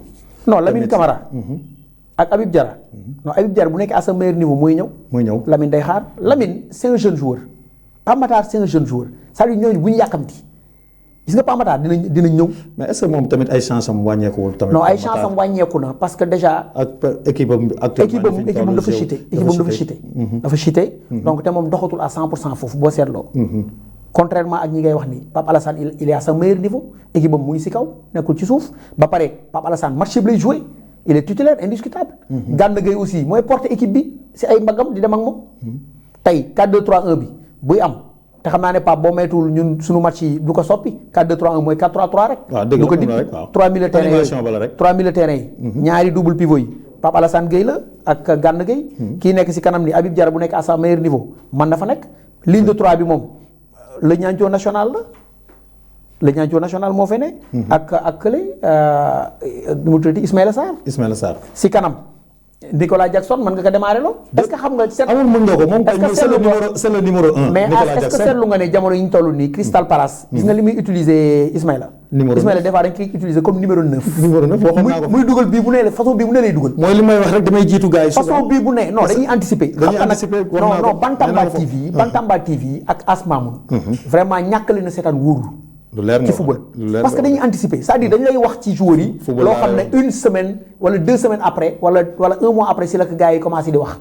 [SPEAKER 2] non Lamine Camara. ak Habib Diarra. non Habib Diarra bu nekkee à sa meilleur niveau mooy ñëw. Lamine day xaar Lamine c'est un jeune joueur Pape Matar c'est un jeune joueur c'est-à-dire ñooñu bu ñu yàkkamti gis nga Pape Matar dinañ ñëw.
[SPEAKER 1] mais est-ce que moom tamit ay chance am wàññeekuwul tamit.
[SPEAKER 2] non ay chance am wàññeeku na parce que déjà.
[SPEAKER 1] ak équipe am actuellement
[SPEAKER 2] équipe am dafa chuté. donc te moom doxatul à 100% foofu boo seetloo. contrairement ak ñi ngay wax ni Pape Alassane il est à sa meilleur niveau équipe am mu ngi si kaw nekkul ci suuf ba pare Pape Alassane match bi lay joué il est titulaire indiscutable. Gana Gueye aussi mooy porter équipe bi si ay mbagam di dem ak moom. tey 4-2-3-1 bi buy am. te xam naa ne Pape boo maytuwul ñun suñu match yi du ko soppi 4-2-3-1 mooy 4-3-3 rek.
[SPEAKER 1] waaw dëgg la
[SPEAKER 2] du ko dippi 3 milieux terrain yooyu 3 milieux terrain yi. ñaari double pivot yi Pape Alassane Gueye la ak Gana Gueye. kii nekk si kanam ni Habib Diarra bu nekk à sa meilleur niveau man na fa nekk. ligne de 3 bi moom le ñancoo national la le ñancoo national moo fe ne. ak kële nu mu tuddati Ismaïla Sarr. si kanam. Nicolas Jackson mën nga ko démarrer loo. est-ce que xam nga seet.
[SPEAKER 1] amul mën nga ko moom c'est le numéro 1.
[SPEAKER 2] mais est-ce que seetlu nga ne jamono yi ñu toll nii Crystal Palace. gis nga li muy utiliser Ismaïla. Ismaïla des fois dañ koy utiliser comme numéro 9.
[SPEAKER 1] numéro 9 waxoon naa ko
[SPEAKER 2] muy dugal bii bu ne la façon bii bu ne lay dugal.
[SPEAKER 1] mooy li may wax rek damay jiitu gars yi.
[SPEAKER 2] façon bii bu ne non dañuy anticiper. non Bantamba TV ak Asmamoun. vraiment ñàkk leen a seetaan wóorul.
[SPEAKER 1] lu leer
[SPEAKER 2] ci football parce que dañuy anticiper c'est-à-dire dañu lay wax ci joueurs yi. loo xam ne une semaine wala 2 semaines après wala un mois après si la ko gars yi commencé di wax.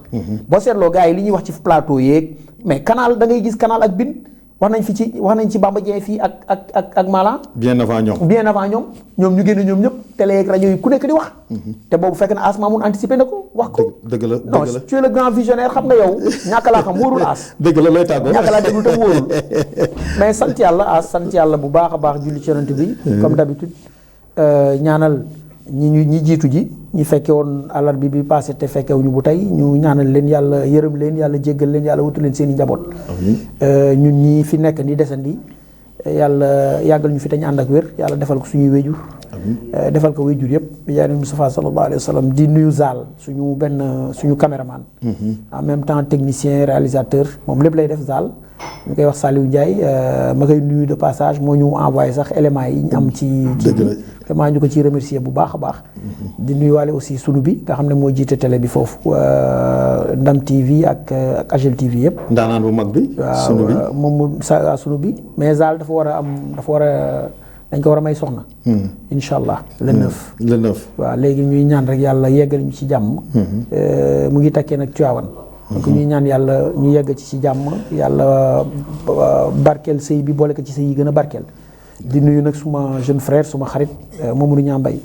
[SPEAKER 2] boo seetloo gars yi li ñuy wax ci plateau yeeg mais canal da ngay gis canal ak bin wax nañ ci Bamba Dieng fii ak Malang.
[SPEAKER 1] bien avant ñoom
[SPEAKER 2] ñu génn ñoom ñëpp télé ak rajo yi ku nekk di wax. te boobu fekk na Asma mun anticiper na ko wax ko.
[SPEAKER 1] dëgg la
[SPEAKER 2] non tu es le grand visionnaire xam nga yow ñàkk laa xam wóorul As.
[SPEAKER 1] dëgg la looy tàggoo
[SPEAKER 2] ñàkk laa déglu tam wóorul mais sant yàlla bu baax a baax julli ci Yonent bi. comme d'habitude ñaanal ñi jiitu ji ñi fekke woon àllarba bi passé te fekkewuñu bu tey ñu ñaanal leen yàlla yërëm leen yàlla jéggal leen yàlla wutu leen seen i njaboot. ñun ñi fi nekk ni desandi yàlla yàggal ñu fi te ñu ànd ak wér yàlla defal ko suñuy wéjur. defal ko wéjur yëpp bi jaay Moustapha sallallahu alayhi wa sallam di nuyu Zal suñu caméraman. en même temps technicien réalisateur moom lépp lay def Zal. ñu koy wax Saliou Ndiaye ma koy nuyu de passage moo ñu envoyé sax éléments yi ñu am ci vraiment ñu ko ciy remercier bu baax a baax di nuyuwaale aussi sunu bi nga xam ne moo jiite télé bi foofu Ndam TV ak Agel TV yëpp
[SPEAKER 1] ndaanaan bu mag bi sunu bi
[SPEAKER 2] waaw moom sunu bi mais Zal dafa war a dañ ko war a may soxna incha allah le 9 waaw léegi ñuy ñaan rek yàlla yeggal ñu ci jàmm mu ngi takkee nag Tivaouane donc ñuy ñaan yàlla ñu yegg ci jàmm yàlla barkeel sëy bi boole ko ci sëy yi gën a barkeel di nuyu nag suma jeune frère suma xarit Mamadou Niang Mbaye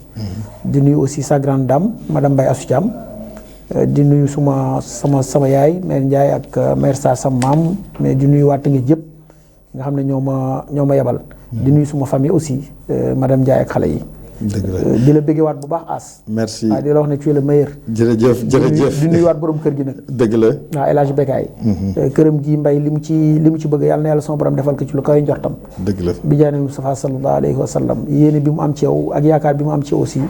[SPEAKER 2] di nuyu aussi sa grande dame madame Mbaye Assou Thiam di nuyu sama yaay mère Ndiaye ak mère Sarr sama maam mais di nuyu waa Tëngéej yëpp nga xam ne ñoo ma yebal di nuyu suma famille aussi madame Ndiaye ak xale yi
[SPEAKER 1] dëgg la
[SPEAKER 2] di la bëggewaat bu baax As.
[SPEAKER 1] merci
[SPEAKER 2] waaw di la wax ne tu es le meilleur.
[SPEAKER 1] jërëjëf jërëjëf
[SPEAKER 2] di nuyuwaat borom kër gi nag.
[SPEAKER 1] dëgg la
[SPEAKER 2] waaw El Hadj Bekaay. këram gi mbay li mu ci bëgg yàlla na yàlla sama borom defal ko ci lu koy njortam.
[SPEAKER 1] dëgg la
[SPEAKER 2] bi jaani Mustafa sallallahu alayhi wa sallam yéene bi mu am ci yow ak yaakaar bi mu am ci yow aussi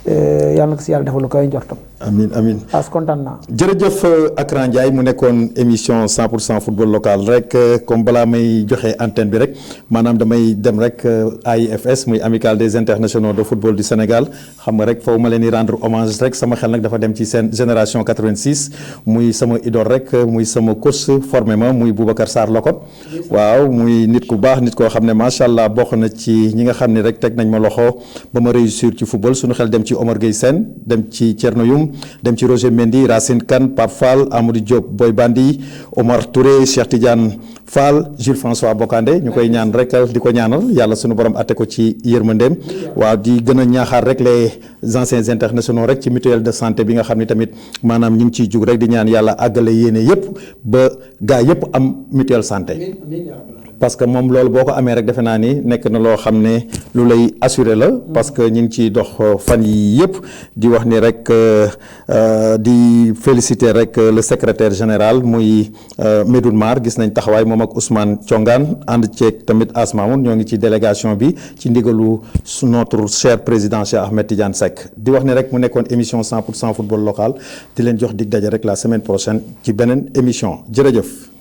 [SPEAKER 2] yàlla na ko si yàlla defal lu koy njortam.
[SPEAKER 1] amiin amiin
[SPEAKER 2] As kontaan naa.
[SPEAKER 1] jërëjëf Accra Ndiaye mu nekkoon émission 100% football local rek comme balaa may joxe antenne bi rek maanaam damay dem rek AIFS muy amicale des internationaux de football du Sénégal xam nga rek foofu ma leen di rendre hommage rek sama xel nag dafa dem ci seen génération 86 muy sama idole rek muy sama coach formé ma muy Boubacar Sarr Lokot waaw muy nit ku baax nit koo xam ne macha allah bokk na ci ñi nga xam ne rek teg nañ ma loxo ba ma réussir ci football suñu xel dem ci Omar Gueye Sène dem ci Thierno Youm dem ci Roger Mendy Racine Kane Pape Fall Amadou Diop Boy Bandi Omar Touré Cheikh Tidiane Fall Jules François Bocandé ñu koy ñaan rek di ko ñaanal yàlla suñu borom atte ko ci yërmandeem waaw di gën a ñaaxaar rek les anciens internationaux rek ci mutuelle de santé bi nga xam ne tamit maanaam ñu ngi ciy jug rek di ñaan yàlla àggale yéene yëpp ba gaa yëpp am mutuelle santé parce que moom loolu boo ko amee rek defe naa ni nekk na loo xam ne lu lay assuré la parce que ñu ngi ciy dox fan yi yëpp di wax ni rek di féliciter rek le secrétaire général muy Medoune Mar gis nañ taxawaay moom ak Ousmane Thiongane ànd ceeg tamit Asmaoun ñoo ngi ci délégation bi ci ndigalu notre cher président Cheikh Ahmed Tidiane Seck di wax ni rek mu nekkoon émission 100% football local di leen jox dig daje rek la semaine prochaine ci beneen émission jërëjëf.